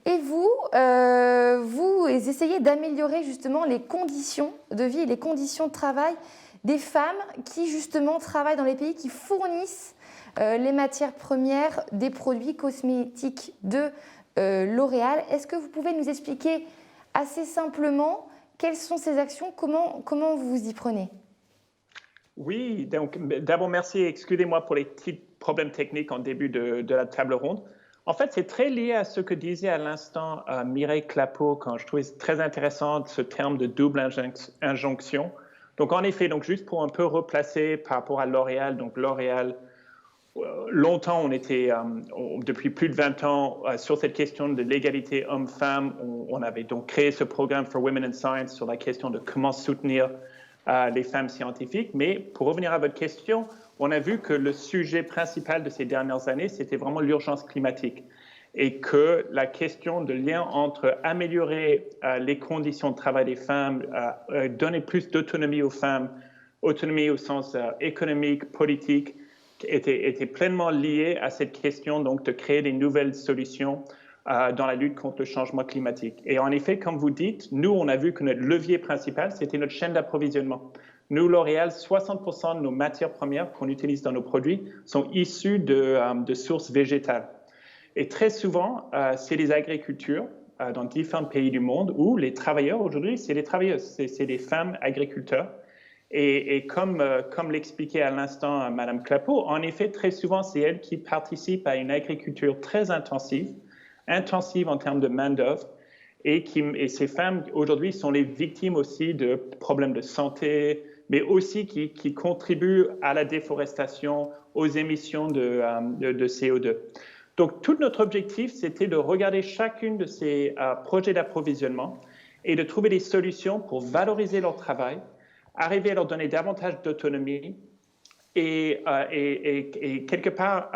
Et vous essayez d'améliorer justement les conditions de vie et les conditions de travail des femmes qui justement travaillent dans les pays qui fournissent les matières premières des produits cosmétiques de L'Oréal. Est-ce que vous pouvez nous expliquer assez simplement quelles sont ces actions, comment vous vous y prenez? Oui, donc d'abord merci, excusez-moi pour les petits problèmes techniques en début de la table ronde. En fait, c'est très lié à ce que disait à l'instant Mireille Clapeau, quand je trouvais très intéressant ce terme de double injonction. Donc en effet, donc juste pour un peu replacer par rapport à L'Oréal, donc L'Oréal, longtemps on était, depuis plus de 20 ans, sur cette question de l'égalité homme-femme, on avait donc créé ce programme For Women in Science sur la question de comment soutenir les femmes scientifiques. Mais pour revenir à votre question, on a vu que le sujet principal de ces dernières années, c'était vraiment l'urgence climatique. Et que la question de lien entre améliorer les conditions de travail des femmes, donner plus d'autonomie aux femmes, autonomie au sens économique, politique, était pleinement liée à cette question donc, de créer des nouvelles solutions dans la lutte contre le changement climatique. Et en effet, comme vous dites, nous, on a vu que notre levier principal, c'était notre chaîne d'approvisionnement. Nous, L'Oréal, 60% de nos matières premières qu'on utilise dans nos produits sont issues de sources végétales. Et très souvent, c'est les agricultures dans différents pays du monde où les travailleurs aujourd'hui, c'est les travailleuses, c'est des femmes agriculteurs. Et comme l'expliquait à l'instant Madame Clapeau, en effet, très souvent, c'est elles qui participent à une agriculture très intensive en termes de main-d'œuvre. Et ces femmes, aujourd'hui, sont les victimes aussi de problèmes de santé, mais aussi qui contribuent à la déforestation, aux émissions de CO2. Donc, tout notre objectif, c'était de regarder chacune de ces projets d'approvisionnement et de trouver des solutions pour valoriser leur travail, arriver à leur donner davantage d'autonomie et quelque part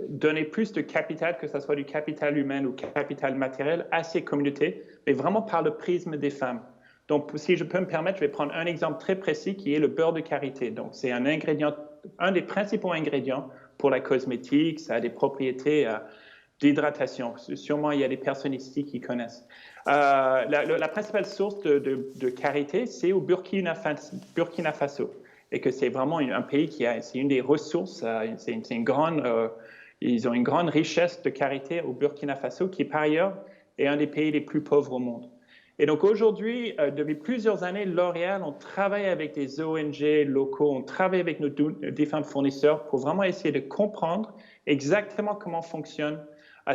donner plus de capital, que ce soit du capital humain ou capital matériel, à ces communautés, mais vraiment par le prisme des femmes. Donc, si je peux me permettre, je vais prendre un exemple très précis qui est le beurre de karité. Donc, c'est un des principaux ingrédients pour la cosmétique, ça a des propriétés d'hydratation. Sûrement, il y a des personnes ici qui connaissent. La principale source de karité, c'est au Burkina Faso. Et que c'est vraiment un pays c'est une des ressources, ils ont une grande richesse de karité au Burkina Faso, qui par ailleurs est un des pays les plus pauvres au monde. Et donc aujourd'hui, depuis plusieurs années, L'Oréal, on travaille avec des ONG locaux, on travaille avec nos différents fournisseurs pour vraiment essayer de comprendre exactement comment fonctionne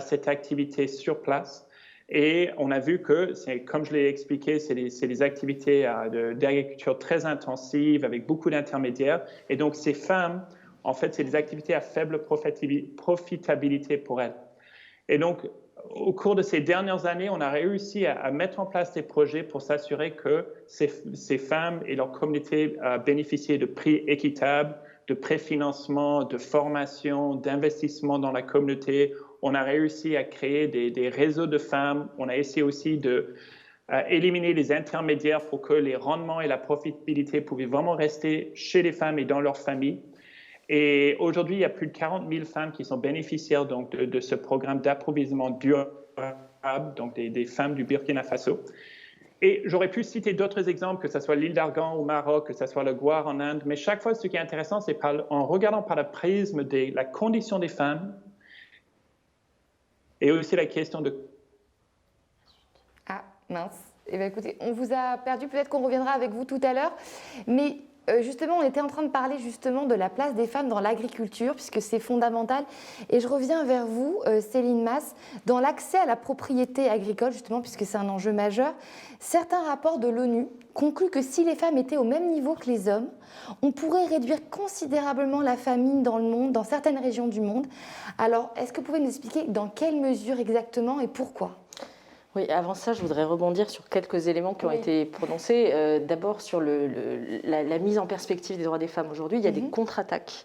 cette activité sur place. Et on a vu que, comme je l'ai expliqué, c'est des activités d'agriculture très intensives avec beaucoup d'intermédiaires. Et donc ces femmes, en fait, c'est des activités à faible profitabilité pour elles. Et donc, au cours de ces dernières années, on a réussi à mettre en place des projets pour s'assurer que ces femmes et leurs communautés bénéficiaient de prix équitables, de préfinancement, de formation, d'investissement dans la communauté. On a réussi à créer des réseaux de femmes. On a essayé aussi d'éliminer les intermédiaires pour que les rendements et la profitabilité pouvaient vraiment rester chez les femmes et dans leurs familles. Et aujourd'hui, il y a plus de 40 000 femmes qui sont bénéficiaires donc, de ce programme d'approvisionnement durable, donc des femmes du Burkina Faso. Et j'aurais pu citer d'autres exemples, que ce soit l'île d'Argan au Maroc, que ce soit le Goar en Inde, mais chaque fois, ce qui est intéressant, c'est en regardant par le prisme de la condition des femmes et aussi la question de... Ah, mince. Eh bien, écoutez, on vous a perdu, peut-être qu'on reviendra avec vous tout à l'heure. Mais justement, on était en train de parler justement de la place des femmes dans l'agriculture, puisque c'est fondamental. Et je reviens vers vous, Céline Masse, dans l'accès à la propriété agricole, justement, puisque c'est un enjeu majeur. Certains rapports de l'ONU concluent que si les femmes étaient au même niveau que les hommes, on pourrait réduire considérablement la famine dans le monde, dans certaines régions du monde. Alors, est-ce que vous pouvez nous expliquer dans quelle mesure exactement et pourquoi ? Oui, avant ça, je voudrais rebondir sur quelques éléments qui ont été prononcés. D'abord, sur la mise en perspective des droits des femmes aujourd'hui, il y a des contre-attaques,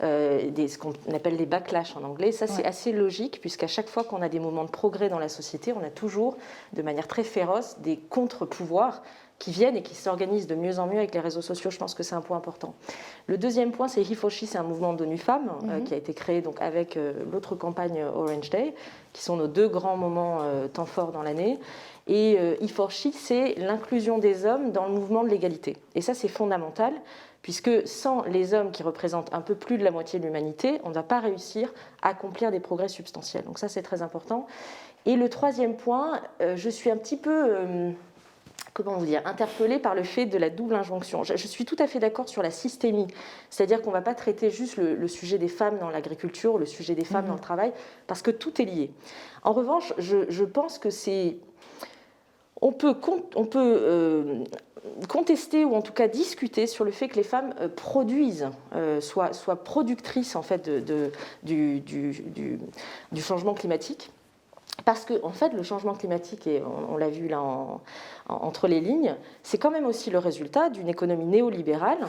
ce qu'on appelle des backlash en anglais. Ça, c'est assez logique, puisqu'à chaque fois qu'on a des moments de progrès dans la société, on a toujours, de manière très féroce, des contre-pouvoirs qui viennent et qui s'organisent de mieux en mieux avec les réseaux sociaux. Je pense que c'est un point important. Le deuxième point, c'est He4She, c'est un mouvement d'ONU Femmes qui a été créé donc, avec l'autre campagne Orange Day, qui sont nos deux grands moments temps forts dans l'année. Et He4She, c'est l'inclusion des hommes dans le mouvement de l'égalité. Et ça, c'est fondamental, puisque sans les hommes qui représentent un peu plus de la moitié de l'humanité, on ne va pas réussir à accomplir des progrès substantiels. Donc ça, c'est très important. Et le troisième point, je suis un petit peu... comment vous dire, interpellée par le fait de la double injonction. Je suis tout à fait d'accord sur la systémie, c'est-à-dire qu'on ne va pas traiter juste le sujet des femmes dans l'agriculture, le sujet des femmes dans le travail, parce que tout est lié. En revanche, je pense que c'est... On peut contester ou en tout cas discuter sur le fait que les femmes produisent, soient productrices en fait du changement climatique. Parce que, en fait, le changement climatique, et on l'a vu là entre les lignes, c'est quand même aussi le résultat d'une économie néolibérale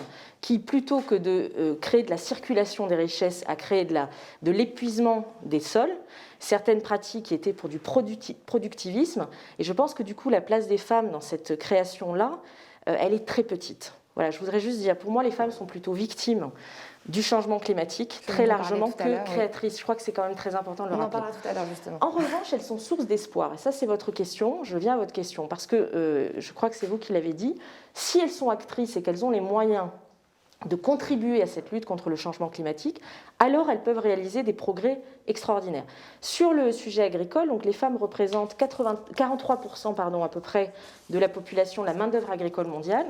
qui, plutôt que de créer de la circulation des richesses, a créé de l'épuisement des sols, certaines pratiques qui étaient pour du productivisme. Et je pense que, du coup, la place des femmes dans cette création-là, elle est très petite. Voilà, je voudrais juste dire, pour moi, les femmes sont plutôt victimes du changement climatique, très largement, que créatrices. Oui. Je crois que c'est quand même très important de le rappeler. On en parlera tout à l'heure, justement. En revanche, elles sont source d'espoir. Et ça, c'est votre question. Je viens à votre question. Parce que je crois que c'est vous qui l'avez dit. Si elles sont actrices et qu'elles ont les moyens de contribuer à cette lutte contre le changement climatique, alors elles peuvent réaliser des progrès extraordinaires. Sur le sujet agricole, donc les femmes représentent 43% à peu près de la population, la main-d'œuvre agricole mondiale.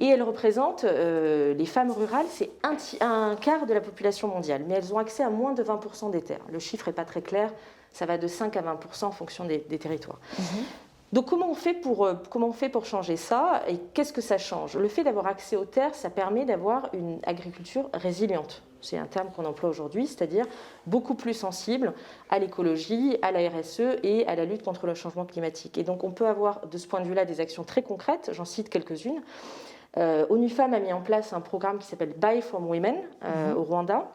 Et elles représentent, les femmes rurales, c'est un quart de la population mondiale, mais elles ont accès à moins de 20% des terres. Le chiffre n'est pas très clair, ça va de 5 à 20% en fonction des territoires. Donc comment on fait pour changer ça et qu'est-ce que ça change? Le fait d'avoir accès aux terres, ça permet d'avoir une agriculture résiliente. C'est un terme qu'on emploie aujourd'hui, c'est-à-dire beaucoup plus sensible à l'écologie, à la RSE et à la lutte contre le changement climatique. Et donc on peut avoir de ce point de vue-là des actions très concrètes, j'en cite quelques-unes. ONU Femmes a mis en place un programme qui s'appelle Buy from Women au Rwanda.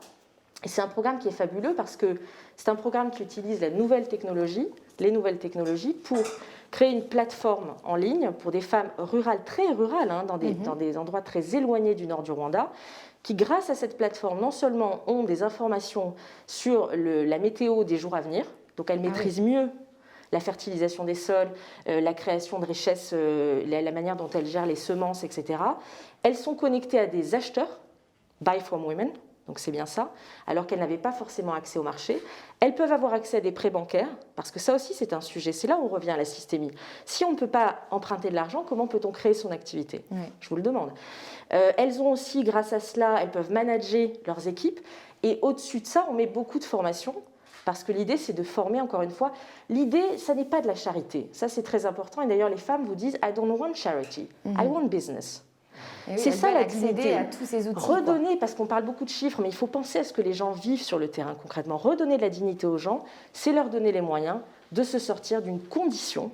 Et c'est un programme qui est fabuleux parce que c'est un programme qui utilise les nouvelles technologies pour créer une plateforme en ligne pour des femmes rurales, très rurales, dans des endroits très éloignés du nord du Rwanda, qui, grâce à cette plateforme, non seulement ont des informations sur la météo des jours à venir, donc elles maîtrisent mieux la fertilisation des sols, la création de richesses, la manière dont elles gèrent les semences, etc. Elles sont connectées à des acheteurs, Buy from Women, donc c'est bien ça, alors qu'elles n'avaient pas forcément accès au marché. Elles peuvent avoir accès à des prêts bancaires, parce que ça aussi c'est un sujet, c'est là où on revient à la systémie. Si on ne peut pas emprunter de l'argent, comment peut-on créer son activité? Je vous le demande. Elles ont aussi, grâce à cela, elles peuvent manager leurs équipes, et au-dessus de ça, on met beaucoup de formations, parce que l'idée, c'est de former, encore une fois. L'idée, ça n'est pas de la charité. Ça, c'est très important. Et d'ailleurs, les femmes vous disent « I don't want charity, I want business ». C'est ça la dignité. À tous ces outils, redonner, parce qu'on parle beaucoup de chiffres, mais il faut penser à ce que les gens vivent sur le terrain concrètement. Redonner de la dignité aux gens, c'est leur donner les moyens de se sortir d'une condition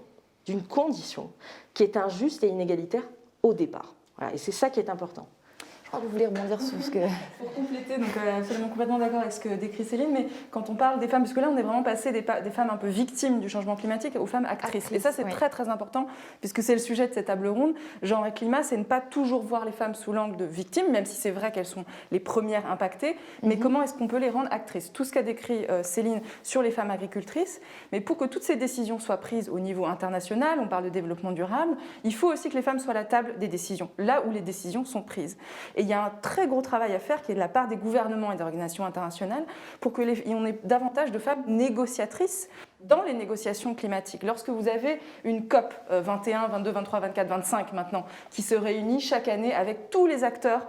qui est injuste et inégalitaire au départ. Voilà, et c'est ça qui est important. Je crois que vous voulez rebondir sur ce que... Pour compléter, donc absolument complètement d'accord avec ce que décrit Céline, mais quand on parle des femmes, parce que là on est vraiment passé des femmes un peu victimes du changement climatique aux femmes actrices. Et ça c'est très très important, puisque c'est le sujet de cette table ronde. Genre et climat, c'est ne pas toujours voir les femmes sous l'angle de victimes, même si c'est vrai qu'elles sont les premières impactées, mais comment est-ce qu'on peut les rendre actrices? Tout ce qu'a décrit Céline sur les femmes agricultrices, mais pour que toutes ces décisions soient prises au niveau international, on parle de développement durable, il faut aussi que les femmes soient à la table des décisions, là où les décisions sont prises. Et il y a un très gros travail à faire qui est de la part des gouvernements et des organisations internationales pour qu'on ait davantage de femmes négociatrices dans les négociations climatiques. Lorsque vous avez une COP 21, 22, 23, 24, 25 maintenant, qui se réunit chaque année avec tous les acteurs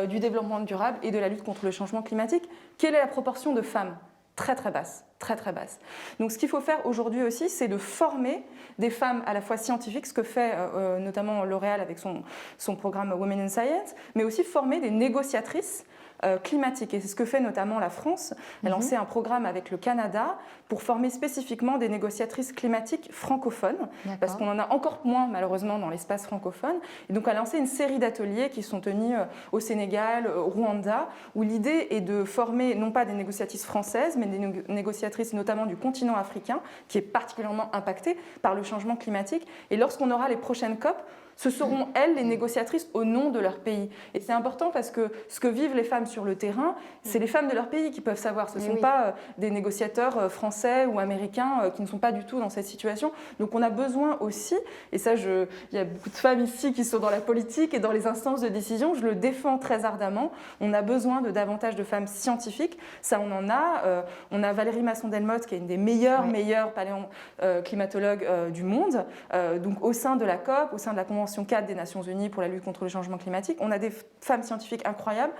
du développement durable et de la lutte contre le changement climatique, quelle est la proportion de femmes ? Très très basse, très très basse. Donc ce qu'il faut faire aujourd'hui aussi, c'est de former des femmes à la fois scientifiques, ce que fait notamment L'Oréal avec son programme Women in Science, mais aussi former des négociatrices climatique. Et c'est ce que fait notamment la France. Elle a lancé un programme avec le Canada pour former spécifiquement des négociatrices climatiques francophones, parce qu'on en a encore moins malheureusement dans l'espace francophone. Et donc elle a lancé une série d'ateliers qui sont tenus au Sénégal, au Rwanda, où l'idée est de former non pas des négociatrices françaises, mais des négociatrices notamment du continent africain, qui est particulièrement impacté par le changement climatique. Et lorsqu'on aura les prochaines COP, ce seront elles les négociatrices au nom de leur pays. Et c'est important parce que ce que vivent les femmes sur le terrain, c'est les femmes de leur pays qui peuvent savoir. Ce ne sont pas des négociateurs français ou américains qui ne sont pas du tout dans cette situation. Donc on a besoin aussi, et ça il y a beaucoup de femmes ici qui sont dans la politique et dans les instances de décision, je le défends très ardemment, on a besoin de davantage de femmes scientifiques. Ça on en a. On a Valérie Masson-Delmotte qui est une des meilleures paléoclimatologues du monde. Donc au sein de la COP, au sein de la Convention 4 des Nations Unies pour la lutte contre le changement climatique, on a des femmes scientifiques incroyables.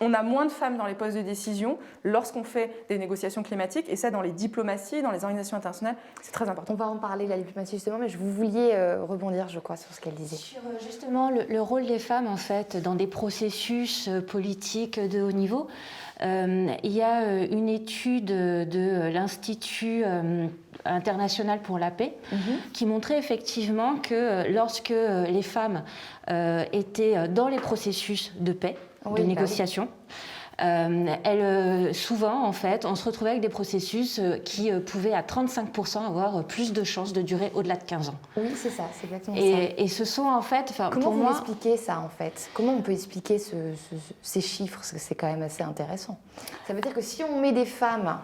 On a moins de femmes dans les postes de décision lorsqu'on fait des négociations climatiques, et ça dans les diplomaties, dans les organisations internationales, c'est très important. On va en parler de la diplomatie justement, mais vous vouliez rebondir, je crois, sur ce qu'elle disait. Sur justement le rôle des femmes en fait dans des processus politiques de haut niveau. Il y a une étude de l'Institut international pour la paix qui montrait effectivement que lorsque les femmes étaient dans les processus de paix, de négociation, souvent, en fait, on se retrouvait avec des processus qui pouvaient à 35% avoir plus de chances de durer au-delà de 15 ans. Oui, c'est ça, c'est exactement ça. Et ce sont en fait... Comment vous expliquez ça, en fait? Comment on peut expliquer ces chiffres? Parce que c'est quand même assez intéressant. Ça veut dire que si on met des femmes,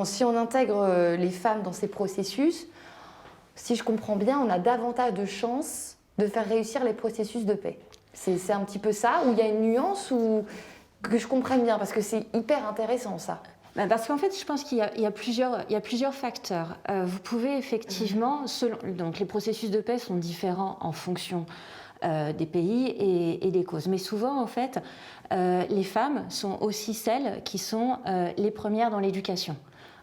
si on intègre les femmes dans ces processus, si je comprends bien, on a davantage de chances de faire réussir les processus de paix. C'est un petit peu ça, où il y a une nuance, ou que je comprenne bien, parce que c'est hyper intéressant ça. Parce qu'en fait, je pense qu'il y a plusieurs facteurs. Vous pouvez effectivement, donc les processus de paix sont différents en fonction des pays et des causes. Mais souvent, en fait, les femmes sont aussi celles qui sont les premières dans l'éducation.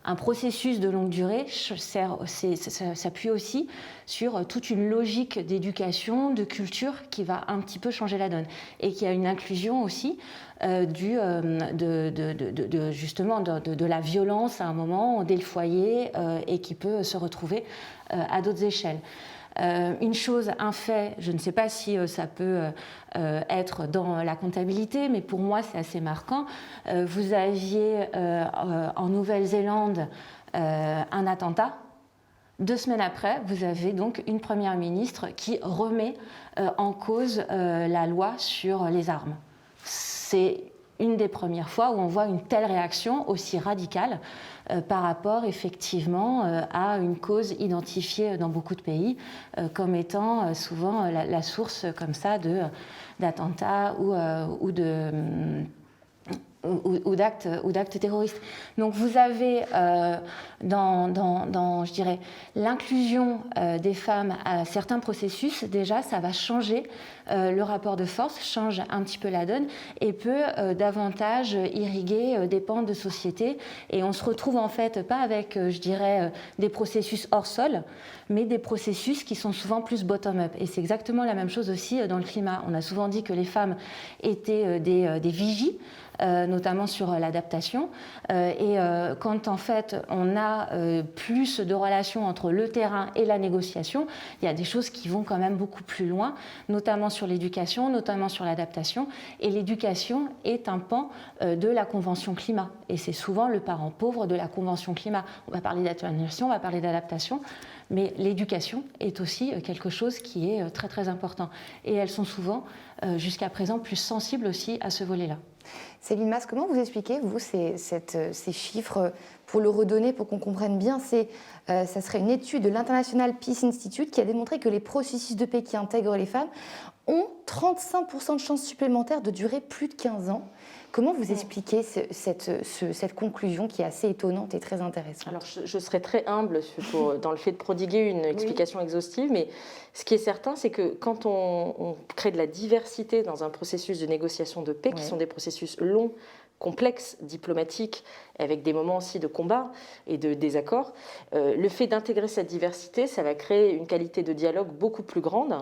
Un processus de longue durée s'appuie aussi sur toute une logique d'éducation, de culture qui va un petit peu changer la donne et qui a une inclusion aussi justement de la violence à un moment dès le foyer et qui peut se retrouver à d'autres échelles. Un fait, je ne sais pas si ça peut être dans la comptabilité, mais pour moi c'est assez marquant. Vous aviez en Nouvelle-Zélande un attentat. 2 semaines après, vous avez donc une première ministre qui remet en cause la loi sur les armes. C'est une des premières fois où on voit une telle réaction aussi radicale par rapport effectivement à une cause identifiée dans beaucoup de pays comme étant souvent la source comme ça d'attentats ou d'actes terroristes. Donc vous avez je dirais, l'inclusion des femmes à certains processus, déjà ça va changer le rapport de force, change un petit peu la donne et peut davantage irriguer des pans de société. Et on se retrouve en fait pas avec, je dirais, des processus hors sol, mais des processus qui sont souvent plus bottom-up. Et c'est exactement la même chose aussi dans le climat. On a souvent dit que les femmes étaient des vigies, notamment sur l'adaptation. Et quand en fait on a plus de relations entre le terrain et la négociation, il y a des choses qui vont quand même beaucoup plus loin, notamment sur l'éducation, notamment sur l'adaptation. Et l'éducation est un pan de la Convention climat. Et c'est souvent le parent pauvre de la Convention climat. On va parler d'atténuation, on va parler d'adaptation, mais l'éducation est aussi quelque chose qui est très très important. Et elles sont souvent, jusqu'à présent, plus sensibles aussi à ce volet-là. Céline Mas, comment vous expliquez, vous, ces chiffres, pour le redonner, pour qu'on comprenne bien? Ça serait une étude de l'International Peace Institute qui a démontré que les processus de paix qui intègrent les femmes ont 35% de chances supplémentaires de durer plus de 15 ans. Comment vous expliquez cette conclusion qui est assez étonnante et très intéressante? Alors, je serais très humble dans le fait de prodiguer une explication exhaustive, mais ce qui est certain, c'est que quand on crée de la diversité dans un processus de négociation de paix, qui sont des processus longs, complexes, diplomatiques, avec des moments aussi de combat et de désaccord, le fait d'intégrer cette diversité, ça va créer une qualité de dialogue beaucoup plus grande.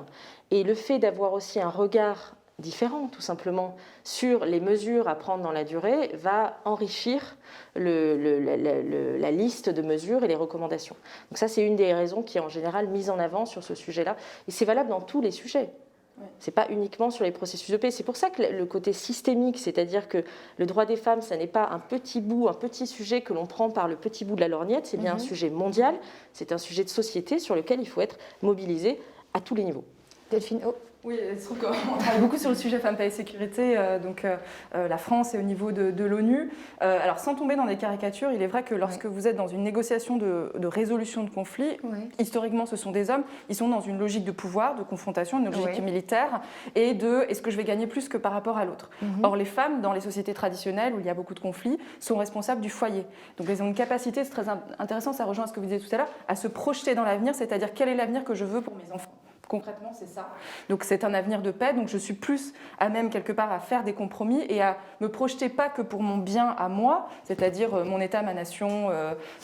Et le fait d'avoir aussi un regard différent, tout simplement, sur les mesures à prendre dans la durée, va enrichir la liste de mesures et les recommandations. Donc ça, c'est une des raisons qui est en général mise en avant sur ce sujet-là. Et c'est valable dans tous les sujets. Ce n'est pas uniquement sur les processus de paix. C'est pour ça que le côté systémique, c'est-à-dire que le droit des femmes, ça n'est pas un petit bout, un petit sujet que l'on prend par le petit bout de la lorgnette, c'est bien un sujet mondial, c'est un sujet de société sur lequel il faut être mobilisé à tous les niveaux. Delphine O. Oui, il se trouve qu'on travaille beaucoup sur le sujet femmes, paix et sécurité, la France et au niveau de l'ONU. Alors, sans tomber dans des caricatures, il est vrai que lorsque vous êtes dans une négociation de résolution de conflit, historiquement, ce sont des hommes, ils sont dans une logique de pouvoir, de confrontation, une logique militaire, et de est-ce que je vais gagner plus que par rapport à l'autre. Or, les femmes, dans les sociétés traditionnelles où il y a beaucoup de conflits, sont responsables du foyer. Donc, elles ont une capacité, c'est très intéressant, ça rejoint ce que vous disiez tout à l'heure, à se projeter dans l'avenir, c'est-à-dire quel est l'avenir que je veux pour mes enfants. Concrètement, c'est ça. Donc c'est un avenir de paix, donc je suis plus à même quelque part à faire des compromis et à me projeter pas que pour mon bien à moi, c'est-à-dire mon État, ma nation,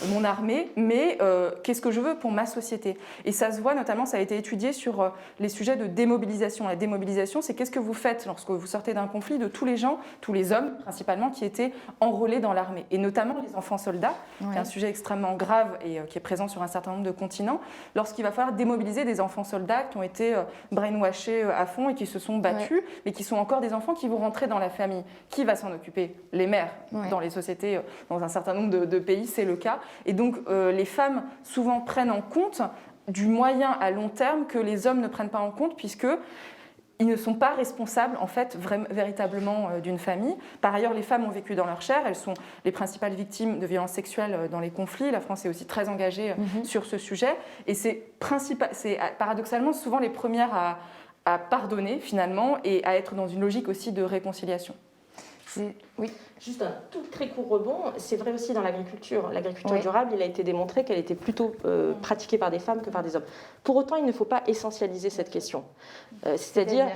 mon armée, mais qu'est-ce que je veux pour ma société. Et ça se voit notamment, ça a été étudié sur les sujets de démobilisation. La démobilisation, c'est qu'est-ce que vous faites lorsque vous sortez d'un conflit de tous les gens, tous les hommes principalement, qui étaient enrôlés dans l'armée, et notamment les enfants soldats, qui est un sujet extrêmement grave et qui est présent sur un certain nombre de continents, lorsqu'il va falloir démobiliser des enfants soldats qui ont été brainwashés à fond et qui se sont battus, mais qui sont encore des enfants qui vont rentrer dans la famille. Qui va s'en occuper? Les mères. Dans les sociétés, dans un certain nombre de pays, c'est le cas. Et donc, les femmes, souvent, prennent en compte du moyen à long terme que les hommes ne prennent pas en compte, puisque ils ne sont pas responsables, en fait, véritablement d'une famille. Par ailleurs, les femmes ont vécu dans leur chair. Elles sont les principales victimes de violences sexuelles dans les conflits. La France est aussi très engagée sur ce sujet. Et c'est paradoxalement souvent les premières à pardonner, finalement, et à être dans une logique aussi de réconciliation. Oui. Juste un tout très court rebond, c'est vrai aussi dans l'agriculture. L'agriculture durable, il a été démontré qu'elle était plutôt pratiquée par des femmes que par des hommes. Pour autant, il ne faut pas essentialiser cette question. C'est-à-dire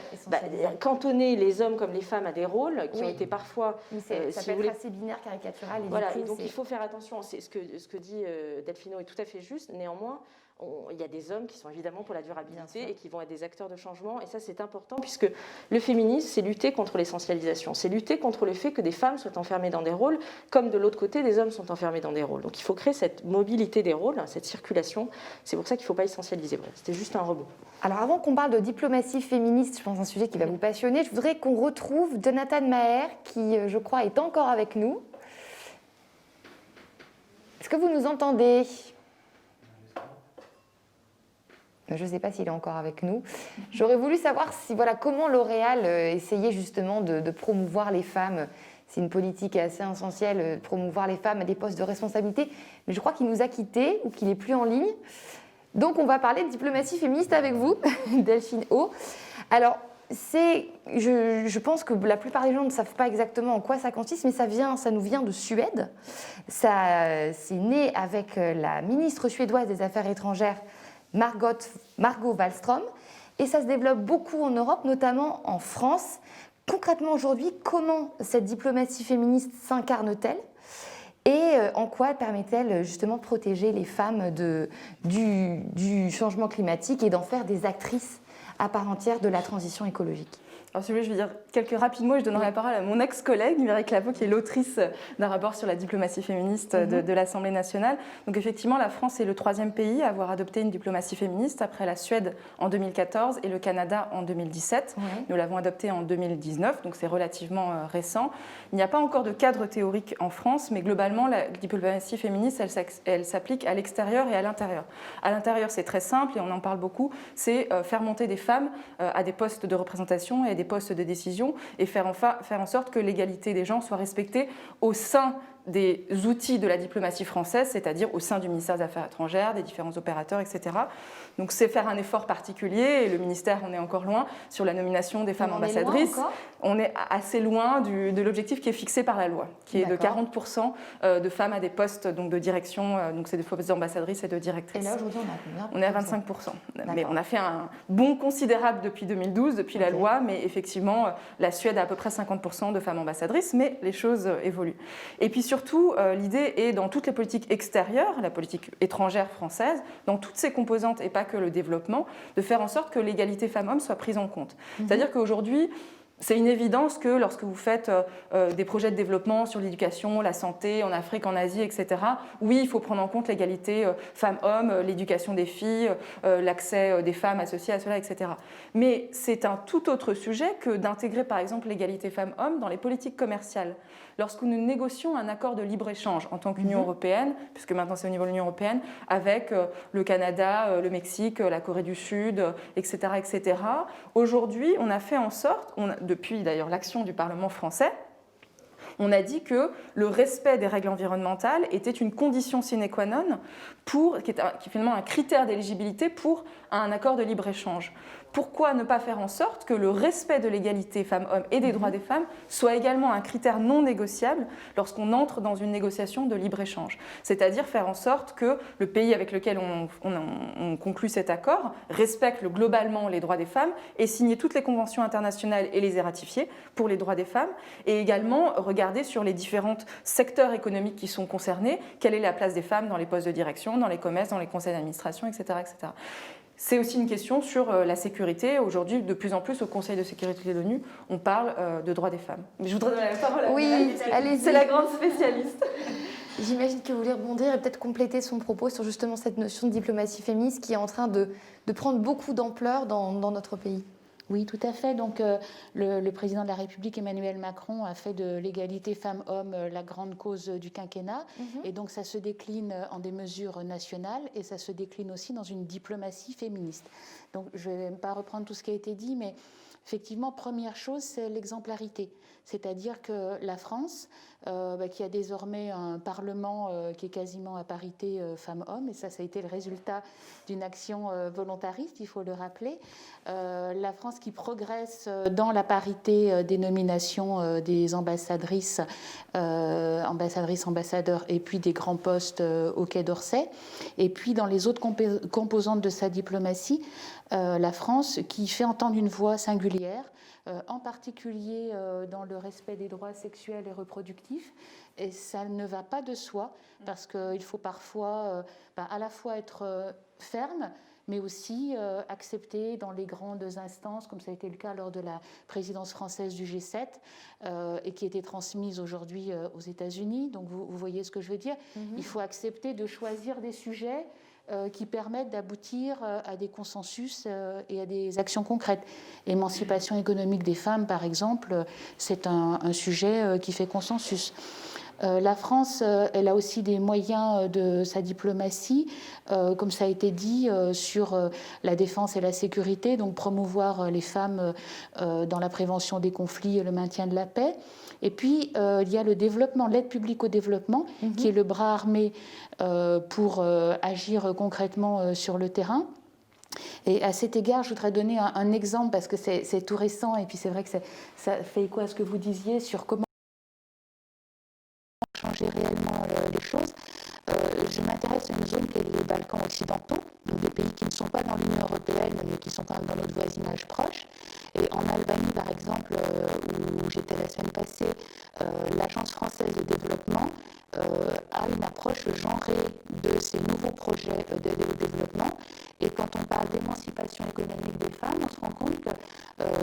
cantonner les hommes comme les femmes à des rôles qui ont été parfois... ça peut être assez binaire, caricatural. Et donc il faut faire attention. C'est ce que dit Delphine O est tout à fait juste. Néanmoins, il y a des hommes qui sont évidemment pour la durabilité et qui vont être des acteurs de changement. Et ça, c'est important puisque le féminisme, c'est lutter contre l'essentialisation. C'est lutter contre le fait que des femmes soient enfermées dans des rôles, comme de l'autre côté, des hommes sont enfermés dans des rôles. Donc il faut créer cette mobilité des rôles, cette circulation. C'est pour ça qu'il ne faut pas essentialiser. Voilà, c'était juste un rebond. Alors avant qu'on parle de diplomatie féministe, je pense un sujet qui va vous passionner, je voudrais qu'on retrouve Jonathan Maher, qui, je crois, est encore avec nous. Est-ce que vous nous entendez ? Je ne sais pas s'il est encore avec nous. J'aurais voulu savoir comment L'Oréal essayait justement de promouvoir les femmes. C'est une politique assez essentielle, promouvoir les femmes à des postes de responsabilité. Mais je crois qu'il nous a quittés ou qu'il n'est plus en ligne. Donc on va parler de diplomatie féministe avec vous, Delphine O. Alors, je pense que la plupart des gens ne savent pas exactement en quoi ça consiste, mais ça nous vient de Suède. C'est né avec la ministre suédoise des Affaires étrangères, Margot Wallström, et ça se développe beaucoup en Europe, notamment en France. Concrètement aujourd'hui, comment cette diplomatie féministe s'incarne-t-elle et en quoi permet-elle justement de protéger les femmes du changement climatique et d'en faire des actrices à part entière de la transition écologique? Alors, si vous voulez, je vais dire quelques rapides mots. Je donnerai la parole à mon ex-collègue, Mireille Clapeau, qui est l'autrice d'un rapport sur la diplomatie féministe de l'Assemblée nationale. Donc, effectivement, la France est le 3e pays à avoir adopté une diplomatie féministe, après la Suède en 2014 et le Canada en 2017. Nous l'avons adoptée en 2019, donc c'est relativement récent. Il n'y a pas encore de cadre théorique en France, mais globalement, la diplomatie féministe, elle s'applique à l'extérieur et à l'intérieur. À l'intérieur, c'est très simple et on en parle beaucoup, c'est faire monter des femmes à des postes de représentation et à des postes de décision et faire en sorte que l'égalité des genres soit respectée au sein des outils de la diplomatie française, c'est-à-dire au sein du ministère des Affaires étrangères, des différents opérateurs, etc. Donc c'est faire un effort particulier, et le ministère en est encore loin, sur la nomination des femmes ambassadrices. On est assez loin de l'objectif qui est fixé par la loi, qui est de 40% de femmes à des postes donc, de direction, donc c'est des postes d'ambassadrices et de directrices. Et là aujourd'hui on est à combien? On est à 25%. Mais on a fait un bond considérable depuis 2012, depuis la loi, mais effectivement la Suède a à peu près 50% de femmes ambassadrices, mais les choses évoluent. Et puis surtout, l'idée est dans toutes les politiques extérieures, la politique étrangère française, dans toutes ses composantes et pas que le développement, de faire en sorte que l'égalité femmes-hommes soit prise en compte. C'est-à-dire qu'aujourd'hui, c'est une évidence que lorsque vous faites des projets de développement sur l'éducation, la santé, en Afrique, en Asie, etc., oui, il faut prendre en compte l'égalité femmes-hommes, l'éducation des filles, l'accès des femmes associées à cela, etc. Mais c'est un tout autre sujet que d'intégrer, par exemple, l'égalité femmes-hommes dans les politiques commerciales. Lorsque nous négocions un accord de libre-échange en tant qu'Union européenne, puisque maintenant c'est au niveau de l'Union européenne, avec le Canada, le Mexique, la Corée du Sud, etc., etc., aujourd'hui, on a fait en sorte, depuis d'ailleurs l'action du Parlement français, on a dit que le respect des règles environnementales était une condition sine qua non, qui est finalement un critère d'éligibilité pour un accord de libre-échange. Pourquoi ne pas faire en sorte que le respect de l'égalité femmes-hommes et des droits des femmes soit également un critère non négociable lorsqu'on entre dans une négociation de libre-échange? C'est-à-dire faire en sorte que le pays avec lequel on conclut cet accord respecte globalement les droits des femmes et signe toutes les conventions internationales et les ait ratifiées pour les droits des femmes, et également regarder sur les différents secteurs économiques qui sont concernés, quelle est la place des femmes dans les postes de direction, dans les commerces, dans les conseils d'administration, etc., etc. C'est aussi une question sur la sécurité. Aujourd'hui, de plus en plus, au Conseil de sécurité de l'ONU, on parle de droits des femmes. Mais je voudrais donner la parole à allez-y. C'est la grande spécialiste. J'imagine que vous voulez rebondir et peut-être compléter son propos sur justement cette notion de diplomatie féministe qui est en train de prendre beaucoup d'ampleur dans notre pays. Oui, tout à fait. Donc, le président de la République, Emmanuel Macron, a fait de l'égalité femmes-hommes la grande cause du quinquennat. Et donc, ça se décline en des mesures nationales et ça se décline aussi dans une diplomatie féministe. Donc, je ne vais pas reprendre tout ce qui a été dit, mais effectivement, première chose, c'est l'exemplarité. C'est-à-dire que la France, qui a désormais un Parlement qui est quasiment à parité femmes-hommes, et ça a été le résultat d'une action volontariste, il faut le rappeler. La France qui progresse dans la parité des nominations des ambassadrices, ambassadeurs, et puis des grands postes au Quai d'Orsay. Et puis dans les autres composantes de sa diplomatie, la France qui fait entendre une voix singulière, en particulier dans le respect des droits sexuels et reproductifs. Et ça ne va pas de soi, parce qu'il faut parfois à la fois être ferme, mais aussi accepter dans les grandes instances, comme ça a été le cas lors de la présidence française du G7, et qui a été transmise aujourd'hui aux États-Unis. Donc vous voyez ce que je veux dire. Il faut accepter de choisir des sujets qui permettent d'aboutir à des consensus et à des actions concrètes. L'émancipation économique des femmes, par exemple, c'est un sujet qui fait consensus. La France, elle a aussi des moyens de sa diplomatie, comme ça a été dit, sur la défense et la sécurité, donc promouvoir les femmes dans la prévention des conflits et le maintien de la paix. Et puis, il y a le développement, l'aide publique au développement, qui est le bras armé pour agir concrètement sur le terrain. Et à cet égard, je voudrais donner un exemple, parce que c'est tout récent, et puis c'est vrai que ça fait écho à ce que vous disiez sur comment changer réellement les choses. Je m'intéresse à une zone qui est les Balkans occidentaux, donc des pays qui ne sont pas dans l'Union européenne, mais qui sont quand même dans notre voisinage proche. Et en Albanie, par exemple, où j'étais la semaine passée, l'Agence française de développement a une approche genrée de ces nouveaux projets d'aide au développement. Et quand on parle d'émancipation économique des femmes, on se rend compte que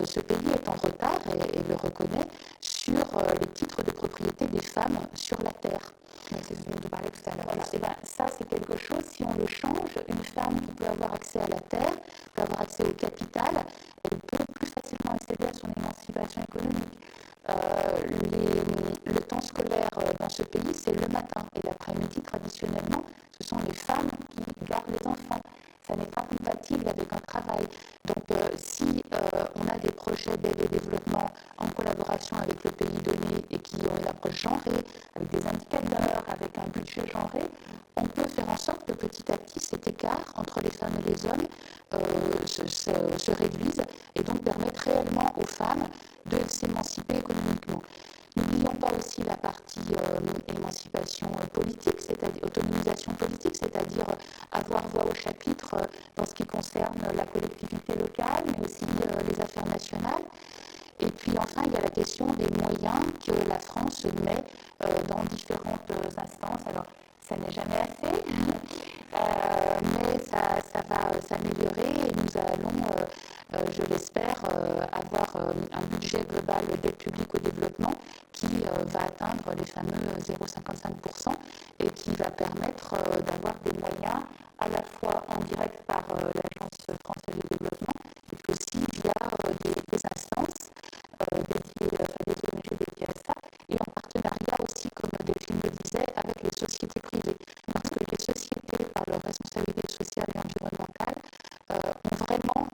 ce pays est en retard, et le reconnaît, sur les titres de propriété des femmes sur la terre. C'est ce dont je parlais tout à l'heure. Voilà. Et ben, ça, c'est quelque chose, si on le change, une femme qui peut avoir accès à la terre, peut avoir accès au capital, elle peut plus facilement accéder à son émancipation économique. Le temps scolaire dans ce pays, c'est le matin, et l'après-midi, traditionnellement, ce sont les femmes qui gardent les enfants. Ça n'est pas compatible avec un travail. Donc, si on a des projets d'aide au développement en collaboration avec le pays donné et qui ont une approche genrée, avec des indicateurs, avec un budget genré, on peut faire en sorte que petit à petit cet écart entre les femmes et les hommes se réduise et donc permettre réellement aux femmes de s'émanciper économiquement. N'oublions pas aussi la partie émancipation politique, c'est-à-dire autonomisation politique, c'est-à-dire avoir voix au chapitre dans ce qui concerne la collectivité locale, mais aussi les affaires nationales. Et puis enfin, il y a la question des moyens que la France met dans différentes instances. Alors, ça n'est jamais assez, mais ça va s'améliorer et nous allons, je l'espère, avoir un budget global d'aide publique au développement qui va atteindre les fameux 0,55% et qui va permettre d'avoir des moyens à la fois en direct par l'Agence française de développement et puis aussi via des instances dédiées, des ONG dédiées à ça, et en partenariat aussi, comme Delphine le disait, avec les sociétés privées. Parce que les sociétés, par leur responsabilité sociale et environnementale, ont vraiment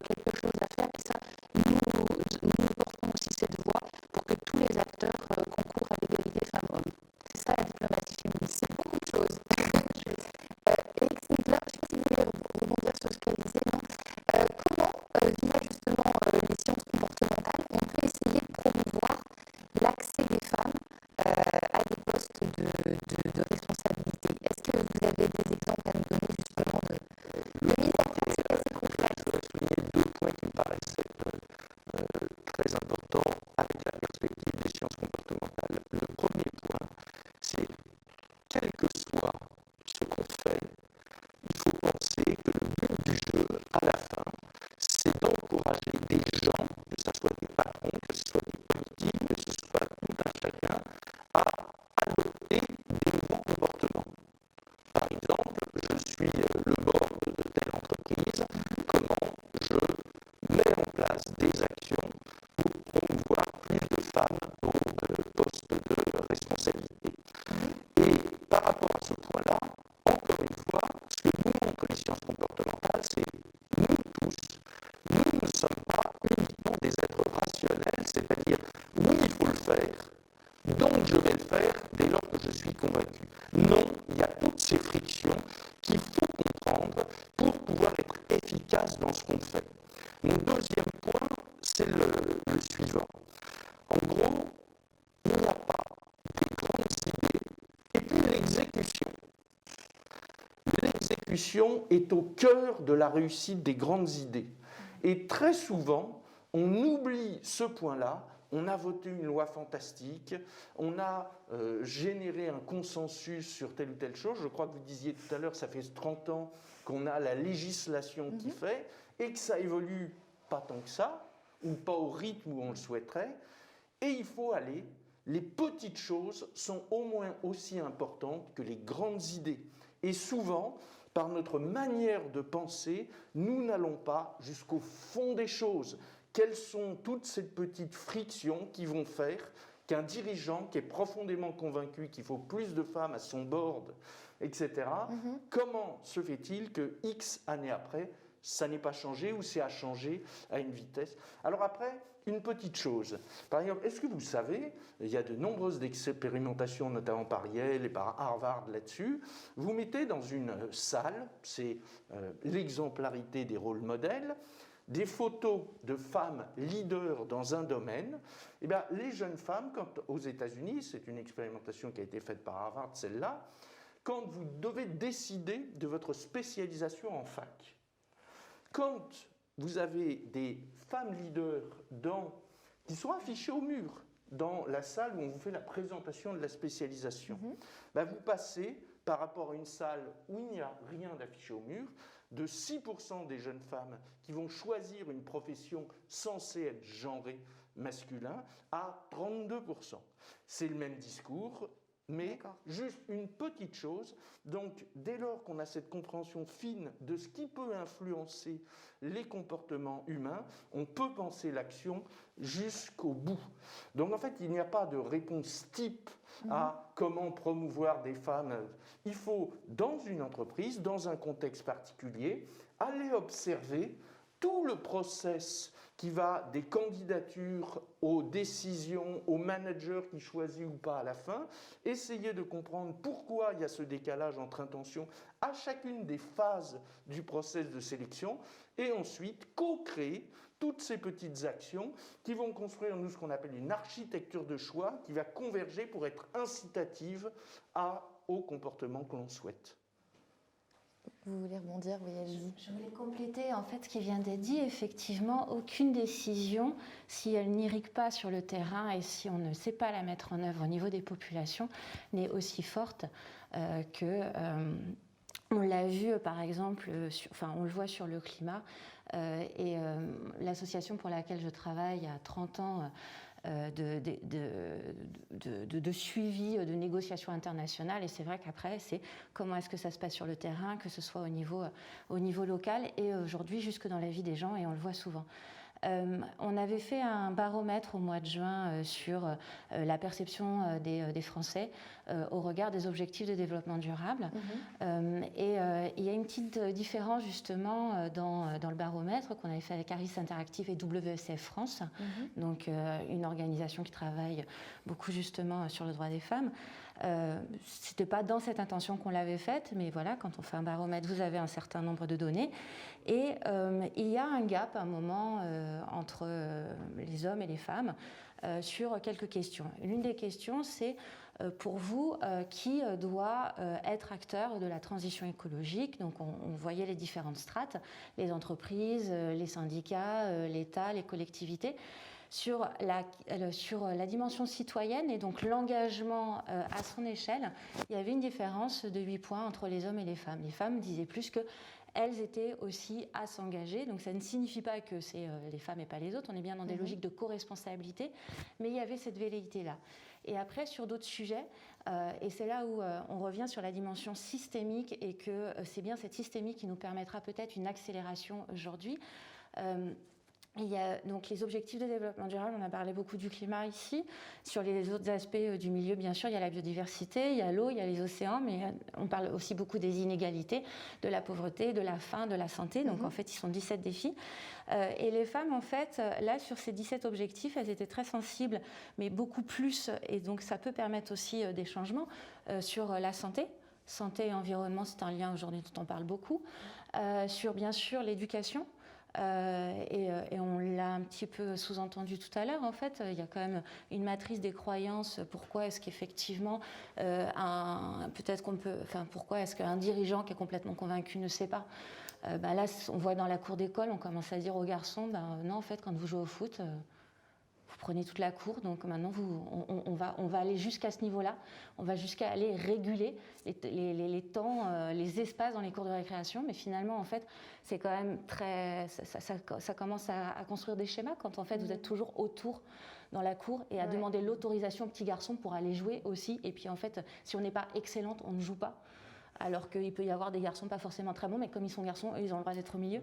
quelque chose à faire. Et ça, nous portons aussi cette voix pour que tous les acteurs concourent à l'égalité femmes-hommes. C'est ça la diplomatie féministe. C'est beaucoup de choses. Félix Nickler, je ne sais pas si vous voulez rebondir sur ce qu'elle disait, non. Comment, via justement les sciences comportementales, on peut essayer de promouvoir l'accès des femmes à des postes de responsabilité? Est-ce que vous avez des exemples à nous donner justement de mise en place? C'est assez complexe. Je voudrais souligner deux points qui me paraissent très importants avec la perspective des sciences comportementales. Le premier point, c'est quel que soit ce qu'on fait, il faut penser que le but du jeu, à la fin, c'est d'encourager des gens, que ce soit des patrons, que ce soit des politiques, que ce soit tout un chacun, à adopter des bons comportements. Par exemple, je suis le board de telle entreprise, comment je mets en place des actions pour promouvoir plus de femmes au poste de responsabilité. Et par rapport à ce point-là, encore une fois, ce que nous montrent les sciences comportementales, c'est nous tous, nous ne sommes pas uniquement des êtres rationnels, c'est-à-dire oui, il faut le faire, donc je vais le faire dès lors que je suis convaincu. Non, il y a toutes ces frictions qu'il faut comprendre pour pouvoir être efficace dans ce qu'on fait. Mon deuxième point, c'est le suivant. En gros, il n'y a pas des grandes idées et puis l'exécution. L'exécution est au cœur de la réussite des grandes idées. Et très souvent, on oublie ce point-là. On a voté une loi fantastique, on a généré un consensus sur telle ou telle chose. Je crois que vous disiez tout à l'heure, ça fait 30 ans qu'on a la législation qui fait, et que ça évolue pas tant que ça, ou pas au rythme où on le souhaiterait. Et il faut aller, les petites choses sont au moins aussi importantes que les grandes idées. Et souvent, par notre manière de penser, nous n'allons pas jusqu'au fond des choses. Quelles sont toutes ces petites frictions qui vont faire qu'un dirigeant qui est profondément convaincu qu'il faut plus de femmes à son board, etc., comment se fait-il que X années après, ça n'ait pas changé ou c'est à changer à une vitesse? Alors après, une petite chose. Par exemple, est-ce que vous savez, il y a de nombreuses expérimentations, notamment par Yale et par Harvard là-dessus, vous mettez dans une salle, c'est l'exemplarité des rôles modèles, des photos de femmes leaders dans un domaine, et bien, les jeunes femmes, quand, aux États-Unis, c'est une expérimentation qui a été faite par Harvard, celle-là, quand vous devez décider de votre spécialisation en fac, quand vous avez des femmes leaders qui sont affichées au mur dans la salle où on vous fait la présentation de la spécialisation, ben vous passez, par rapport à une salle où il n'y a rien d'affiché au mur, de 6% des jeunes femmes qui vont choisir une profession censée être genrée masculin à 32%. C'est le même discours, mais juste une petite chose. Donc, dès lors qu'on a cette compréhension fine de ce qui peut influencer les comportements humains, on peut penser l'action jusqu'au bout. Donc, en fait, il n'y a pas de réponse type à comment promouvoir des femmes. Il faut, dans une entreprise, dans un contexte particulier, aller observer tout le process qui va des candidatures aux décisions, aux managers qui choisit ou pas à la fin, essayer de comprendre pourquoi il y a ce décalage entre intentions à chacune des phases du process de sélection, et ensuite co-créer toutes ces petites actions qui vont construire, nous, ce qu'on appelle une architecture de choix qui va converger pour être incitative au comportement que l'on souhaite. Vous voulez rebondir? Oui, allez-y. Je voulais compléter en fait ce qui vient d'être dit. Effectivement, aucune décision, si elle n'irrigue pas sur le terrain et si on ne sait pas la mettre en œuvre au niveau des populations, n'est aussi forte que... On l'a vu par exemple, on le voit sur le climat, et l'association pour laquelle je travaille il y a 30 ans de suivi de négociations internationales, et c'est vrai qu'après c'est comment est-ce que ça se passe sur le terrain, que ce soit au niveau local et aujourd'hui jusque dans la vie des gens, et on le voit souvent. On avait fait un baromètre au mois de juin sur la perception des Français au regard des objectifs de développement durable. Et il y a une petite différence justement dans le baromètre qu'on avait fait avec Harris Interactive et WSF France, donc une organisation qui travaille beaucoup justement sur le droit des femmes. C'était pas dans cette intention qu'on l'avait faite, mais voilà, quand on fait un baromètre, vous avez un certain nombre de données. Et il y a un gap à un moment entre les hommes et les femmes sur quelques questions. L'une des questions, c'est pour vous, qui doit être acteur de la transition écologique? Donc on voyait les différentes strates, les entreprises, les syndicats, l'État, les collectivités. Sur la dimension citoyenne et donc l'engagement à son échelle, il y avait une différence de 8 points entre les hommes et les femmes. Les femmes disaient plus qu'elles étaient aussi à s'engager. Donc ça ne signifie pas que c'est les femmes et pas les autres, on est bien dans des logiques de co-responsabilité, mais il y avait cette velléité-là. Et après, sur d'autres sujets, et c'est là où on revient sur la dimension systémique, et que c'est bien cette systémique qui nous permettra peut-être une accélération aujourd'hui. Il y a donc les objectifs de développement durable, on a parlé beaucoup du climat ici. Sur les autres aspects du milieu, bien sûr, il y a la biodiversité, il y a l'eau, il y a les océans, mais on parle aussi beaucoup des inégalités, de la pauvreté, de la faim, de la santé. Donc en fait, ils sont 17 défis. Et les femmes, en fait, là, sur ces 17 objectifs, elles étaient très sensibles, mais beaucoup plus, et donc ça peut permettre aussi des changements sur la santé. Santé et environnement, c'est un lien aujourd'hui dont on parle beaucoup. Sur, bien sûr, l'éducation. Et on l'a un petit peu sous-entendu tout à l'heure, en fait, il y a quand même une matrice des croyances. Pourquoi est-ce qu'effectivement, pourquoi est-ce qu'un dirigeant qui est complètement convaincu ne sait pas? Là, on voit dans la cour d'école, on commence à dire aux garçons, non, en fait, quand vous jouez au foot, vous prenez toute la cour, donc maintenant on va aller jusqu'à ce niveau-là, on va jusqu'à aller réguler les temps, les espaces dans les cours de récréation, mais finalement en fait c'est quand même ça commence à construire des schémas quand en fait vous êtes toujours autour dans la cour et à demander l'autorisation aux petits garçons pour aller jouer aussi, et puis en fait si on n'est pas excellente on ne joue pas. Alors qu'il peut y avoir des garçons pas forcément très bons, mais comme ils sont garçons, eux, ils ont le droit d'être au milieu.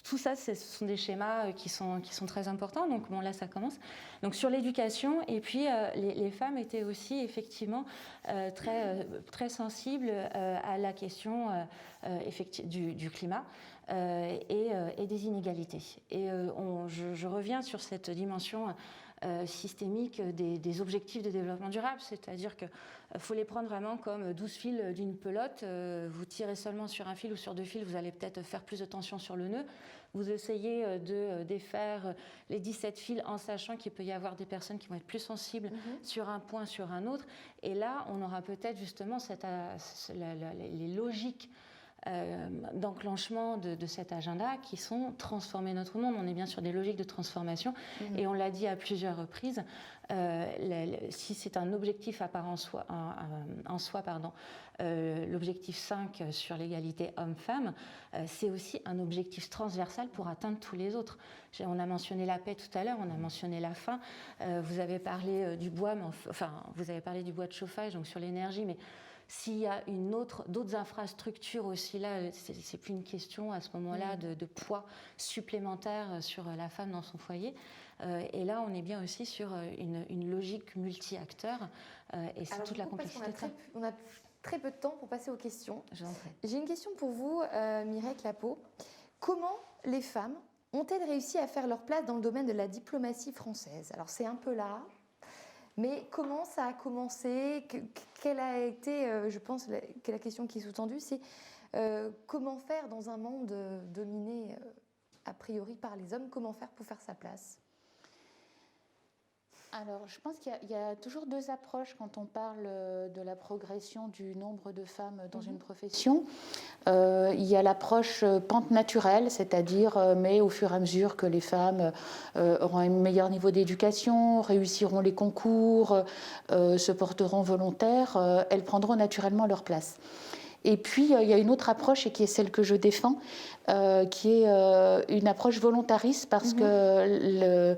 Tout ça, ce sont des schémas qui sont très importants. Donc bon, là, ça commence. Donc sur l'éducation, et puis les femmes étaient aussi effectivement très sensibles à la question du climat et des inégalités. Et je reviens sur cette dimension systémique des objectifs de développement durable, c'est-à-dire qu'il faut les prendre vraiment comme 12 fils d'une pelote. Vous tirez seulement sur un fil ou sur 2 fils, vous allez peut-être faire plus de tension sur le nœud. Vous essayez de défaire les 17 fils en sachant qu'il peut y avoir des personnes qui vont être plus sensibles sur un point, sur un autre. Et là, on aura peut-être justement les logiques d'enclenchement de cet agenda qui sont transformer notre monde. On est bien sur des logiques de transformation et on l'a dit à plusieurs reprises, si c'est un objectif à part en soi, l'objectif 5 sur l'égalité homme-femme, c'est aussi un objectif transversal pour atteindre tous les autres. On a mentionné la paix tout à l'heure, on a mentionné la faim, vous avez parlé du bois, vous avez parlé du bois de chauffage, donc sur l'énergie, mais s'il y a d'autres infrastructures aussi là, c'est plus une question à ce moment-là de poids supplémentaire sur la femme dans son foyer. Et là, on est bien aussi sur une logique multi-acteurs et c'est toute la complexité. On a très peu de temps pour passer aux questions. J'ai une question pour vous, Mireille Clapeau. Comment les femmes ont-elles réussi à faire leur place dans le domaine de la diplomatie française? Alors c'est un peu là, mais comment ça a commencé? Quelle a été, je pense que la question qui est sous-tendue, c'est comment faire dans un monde dominé a priori par les hommes, comment faire pour faire sa place? Alors, je pense qu'il y a toujours deux approches quand on parle de la progression du nombre de femmes dans une profession. Il y a l'approche pente naturelle, c'est-à-dire, mais au fur et à mesure que les femmes auront un meilleur niveau d'éducation, réussiront les concours, se porteront volontaires, elles prendront naturellement leur place. Et puis, il y a une autre approche, et qui est celle que je défends, qui est une approche volontariste, parce que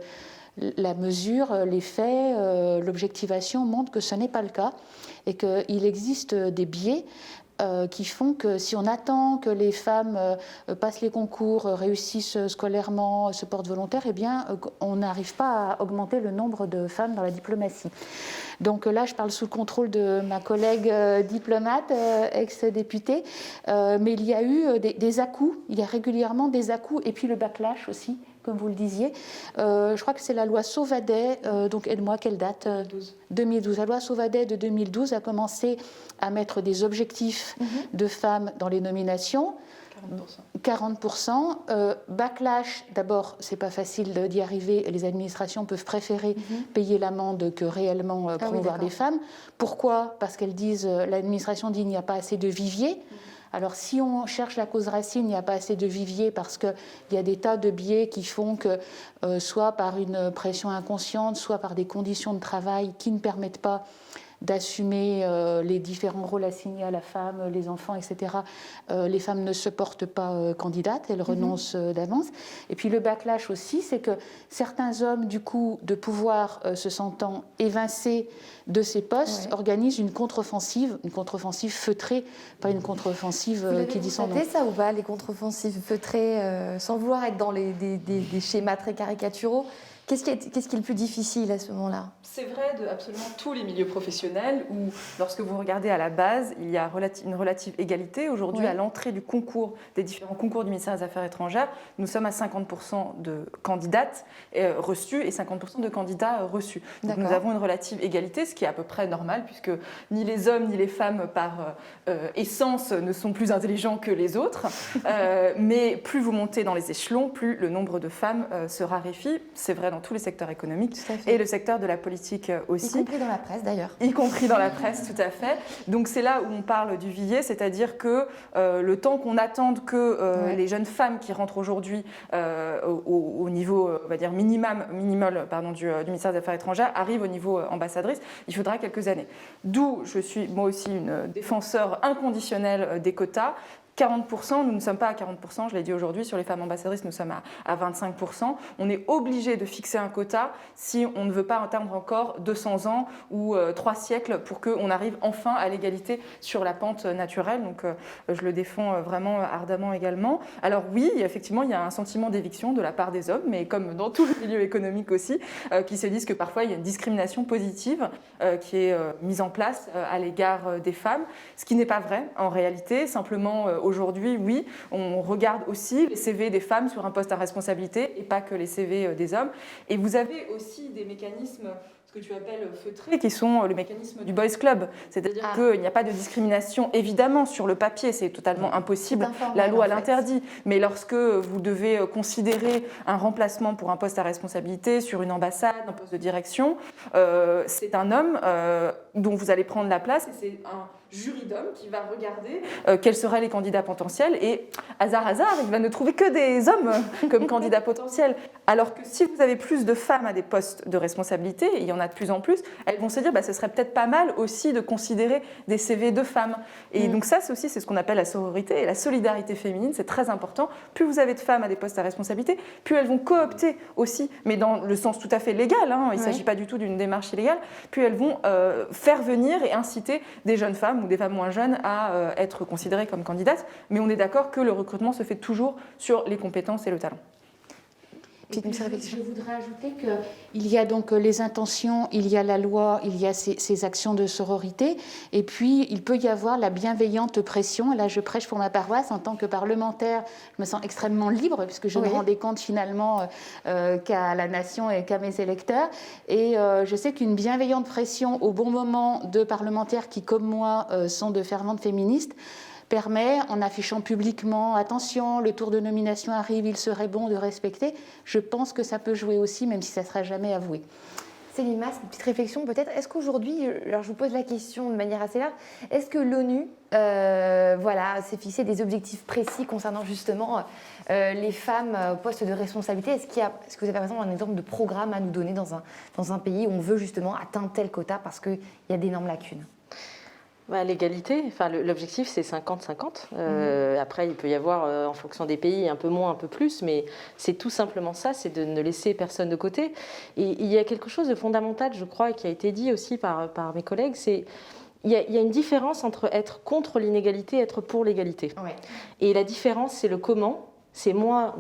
la mesure, les faits, l'objectivation montrent que ce n'est pas le cas et qu'il existe des biais qui font que si on attend que les femmes passent les concours, réussissent scolairement, se portent volontaires, eh bien, on n'arrive pas à augmenter le nombre de femmes dans la diplomatie. Donc là, je parle sous le contrôle de ma collègue diplomate, ex-députée, mais il y a eu des à-coups, il y a régulièrement des à-coups, et puis le backlash aussi, comme vous le disiez. Je crois que c'est la loi Sauvadet, donc aide-moi, quelle date? 2012. La loi Sauvadet de 2012 a commencé à mettre des objectifs de femmes dans les nominations. 40%. Backlash, d'abord, c'est pas facile d'y arriver. Les administrations peuvent préférer payer l'amende que réellement promouvoir des femmes. Pourquoi? Parce qu'elles disent, l'administration dit qu'il n'y a pas assez de viviers. Alors, si on cherche la cause racine, il n'y a pas assez de vivier parce qu'il y a des tas de biais qui font que, soit par une pression inconsciente, soit par des conditions de travail qui ne permettent pas d'assumer les différents rôles assignés à la femme, les enfants, etc. Les femmes ne se portent pas candidates, elles renoncent d'avance. Et puis le backlash aussi, c'est que certains hommes, du coup, de pouvoir se sentant évincés de ces postes, organisent une contre-offensive feutrée, pas une contre-offensive qui dit son nom. Vous avez constaté ça ou pas, les contre-offensives feutrées, sans vouloir être dans des schémas très caricaturaux? Qu'est-ce qui est le plus difficile à ce moment-là? C'est vrai de absolument tous les milieux professionnels où, lorsque vous regardez à la base, il y a une relative égalité. Aujourd'hui, à l'entrée du concours, des différents concours du ministère des Affaires étrangères, nous sommes à 50% de candidates reçues et 50% de candidats reçus. Donc nous avons une relative égalité, ce qui est à peu près normal, puisque ni les hommes ni les femmes, par essence, ne sont plus intelligents que les autres. Mais plus vous montez dans les échelons, plus le nombre de femmes se raréfie. C'est vrai dans tous les secteurs économiques et le secteur de la politique aussi. Y compris dans la presse d'ailleurs. Y compris dans la presse, tout à fait. Donc c'est là où on parle du vivier, c'est-à-dire que le temps qu'on attende que les jeunes femmes qui rentrent aujourd'hui au niveau, on va dire, minimal du ministère des Affaires étrangères arrivent au niveau ambassadrice, il faudra quelques années. D'où je suis moi aussi une défenseur inconditionnelle des quotas. 40%, nous ne sommes pas à 40%, je l'ai dit aujourd'hui, sur les femmes ambassadrices, nous sommes à 25%. On est obligé de fixer un quota si on ne veut pas atteindre encore 200 ans ou 3 siècles pour qu'on arrive enfin à l'égalité sur la pente naturelle. Donc je le défends vraiment ardemment également. Alors oui, effectivement, il y a un sentiment d'éviction de la part des hommes, mais comme dans tout le milieu économique aussi, qui se disent que parfois il y a une discrimination positive qui est mise en place à l'égard des femmes, ce qui n'est pas vrai en réalité. Simplement, aujourd'hui, oui, on regarde aussi les CV des femmes sur un poste à responsabilité et pas que les CV des hommes. Et vous avez aussi des mécanismes, ce que tu appelles feutrés, qui sont le mécanisme du Boys Club. C'est-à-dire qu'il n'y a pas de discrimination, évidemment, sur le papier, c'est totalement impossible, la loi l'interdit. Mais lorsque vous devez considérer un remplacement pour un poste à responsabilité sur une ambassade, un poste de direction, c'est un homme dont vous allez prendre la place et c'est un jury d'hommes qui va regarder quels seraient les candidats potentiels et hasard, il va ne trouver que des hommes comme candidats potentiels. Alors que si vous avez plus de femmes à des postes de responsabilité, et il y en a de plus en plus, elles vont se dire ce serait peut-être pas mal aussi de considérer des CV de femmes. Et donc ça, c'est ce qu'on appelle la sororité et la solidarité féminine, c'est très important. Plus vous avez de femmes à des postes à responsabilité, plus elles vont coopter aussi, mais dans le sens tout à fait légal, il ne s'agit pas du tout d'une démarche illégale, plus elles vont faire venir et inciter des jeunes femmes ou des femmes moins jeunes à être considérées comme candidates. Mais on est d'accord que le recrutement se fait toujours sur les compétences et le talent. Je voudrais ajouter qu'il y a donc les intentions, il y a la loi, il y a ces actions de sororité, et puis il peut y avoir la bienveillante pression. Là, je prêche pour ma paroisse. En tant que parlementaire, je me sens extrêmement libre, puisque je ne me rendais compte finalement qu'à la nation et qu'à mes électeurs. Et je sais qu'une bienveillante pression au bon moment de parlementaires qui, comme moi, sont de ferventes féministes, permet, en affichant publiquement, attention, le tour de nomination arrive, il serait bon de respecter. Je pense que ça peut jouer aussi, même si ça ne sera jamais avoué. Céline Mas, une petite réflexion peut-être. Est-ce qu'aujourd'hui, alors je vous pose la question de manière assez large, est-ce que l'ONU s'est fixé des objectifs précis concernant justement les femmes au poste de responsabilité? Est-ce que vous avez par exemple un exemple de programme à nous donner dans un pays où on veut justement atteindre tel quota parce qu'il y a d'énormes lacunes? L'égalité, l'objectif c'est 50-50. Après, il peut y avoir, en fonction des pays, un peu moins, un peu plus, mais c'est tout simplement ça, c'est de ne laisser personne de côté. Et il y a quelque chose de fondamental, je crois, qui a été dit aussi par mes collègues, c'est il y a une différence entre être contre l'inégalité et être pour l'égalité. Ouais. Et la différence, c'est le comment. C'est moi,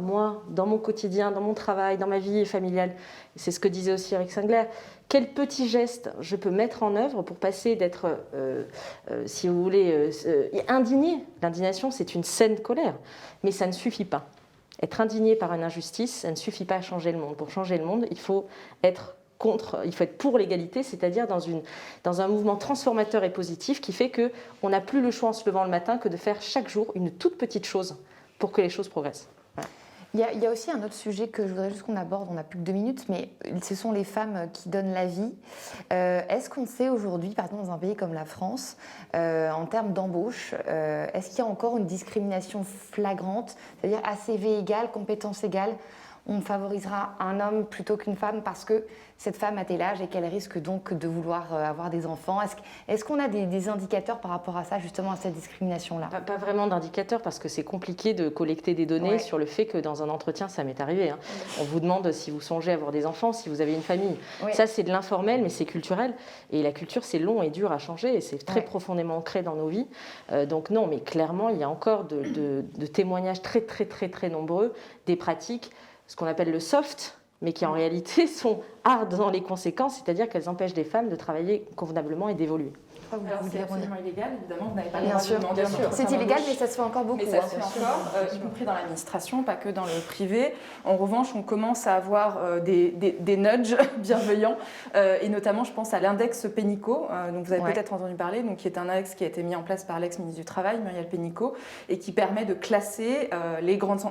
dans mon quotidien, dans mon travail, dans ma vie familiale. C'est ce que disait aussi Eric Singler. Quels petits gestes je peux mettre en œuvre pour passer d'être, si vous voulez, indigné. L'indignation, c'est une saine colère, mais ça ne suffit pas. Être indigné par une injustice, ça ne suffit pas à changer le monde. Pour changer le monde, il faut être pour l'égalité, c'est-à-dire dans un mouvement transformateur et positif qui fait qu'on n'a plus le choix en se levant le matin que de faire chaque jour une toute petite chose pour que les choses progressent. Voilà. Il y a aussi un autre sujet que je voudrais juste qu'on aborde, on n'a plus que 2 minutes, mais ce sont les femmes qui donnent la vie. Est-ce qu'on sait aujourd'hui, par exemple dans un pays comme la France, en termes d'embauche, est-ce qu'il y a encore une discrimination flagrante, c'est-à-dire ACV égale, compétence égale, on favorisera un homme plutôt qu'une femme parce que cette femme a tel âge et qu'elle risque donc de vouloir avoir des enfants. Est-ce qu'on a des indicateurs par rapport à ça, justement, à cette discrimination-là? Pas vraiment d'indicateurs parce que c'est compliqué de collecter des données sur le fait que dans un entretien, ça m'est arrivé. Hein. On vous demande si vous songez à avoir des enfants, si vous avez une famille. Ça, c'est de l'informel, mais c'est culturel. Et la culture, c'est long et dur à changer et c'est très profondément ancré dans nos vies. Donc non, mais clairement, il y a encore de témoignages très, très, très, très nombreux, des pratiques, ce qu'on appelle le soft, mais qui en réalité sont hard dans les conséquences, c'est-à-dire qu'elles empêchent des femmes de travailler convenablement et d'évoluer. Alors c'est absolument illégal, évidemment, vous n'avez pas le droit de demander. C'est illégal, mais ça se fait encore beaucoup. Mais ça se fait encore, y compris dans l'administration, pas que dans le privé. En revanche, on commence à avoir des nudges bienveillants, et notamment, je pense à l'index Pénicaud, dont vous avez peut-être entendu parler, donc, qui est un index qui a été mis en place par l'ex-ministre du Travail, Muriel Pénicaud, et qui permet de classer les grandes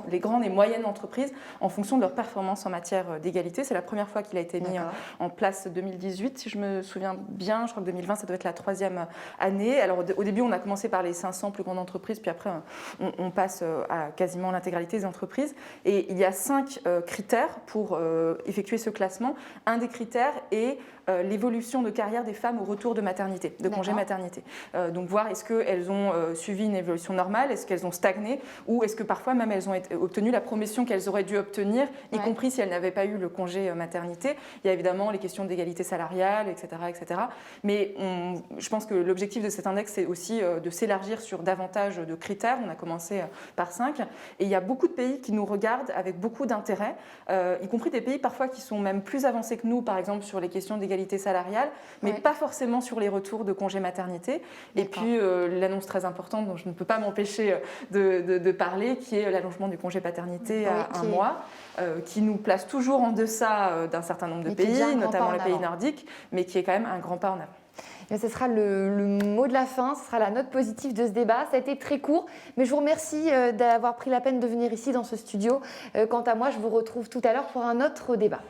et moyennes entreprises en fonction de leur performance en matière d'égalité. C'est la première fois qu'il a été mis en place 2018, si je me souviens bien. Je crois que 2020, ça doit être la 3e année. Alors au début, on a commencé par les 500 plus grandes entreprises, puis après, on passe à quasiment l'intégralité des entreprises. Et il y a 5 critères pour effectuer ce classement. Un des critères est l'évolution de carrière des femmes au retour de maternité, de congé maternité. Donc voir est-ce qu'elles ont suivi une évolution normale, est-ce qu'elles ont stagné, ou est-ce que parfois même elles ont obtenu la promotion qu'elles auraient dû obtenir, y compris si elles n'avaient pas eu le congé maternité. Il y a évidemment les questions d'égalité salariale, etc. etc. Mais je pense que l'objectif de cet index, c'est aussi de s'élargir sur davantage de critères. On a commencé par 5. Et il y a beaucoup de pays qui nous regardent avec beaucoup d'intérêt, y compris des pays parfois qui sont même plus avancés que nous, par exemple sur les questions d'égalité salariale, mais pas forcément sur les retours de congé maternité. Et puis l'annonce très importante dont je ne peux pas m'empêcher de parler, qui est l'allongement du congé paternité à 1 mois, qui nous place toujours en deçà d'un certain nombre de pays, notamment les pays nordiques, mais qui est quand même un grand pas en avant. Et ce sera le mot de la fin, ce sera la note positive de ce débat. Ça a été très court, mais je vous remercie d'avoir pris la peine de venir ici dans ce studio. Quant à moi, je vous retrouve tout à l'heure pour un autre débat.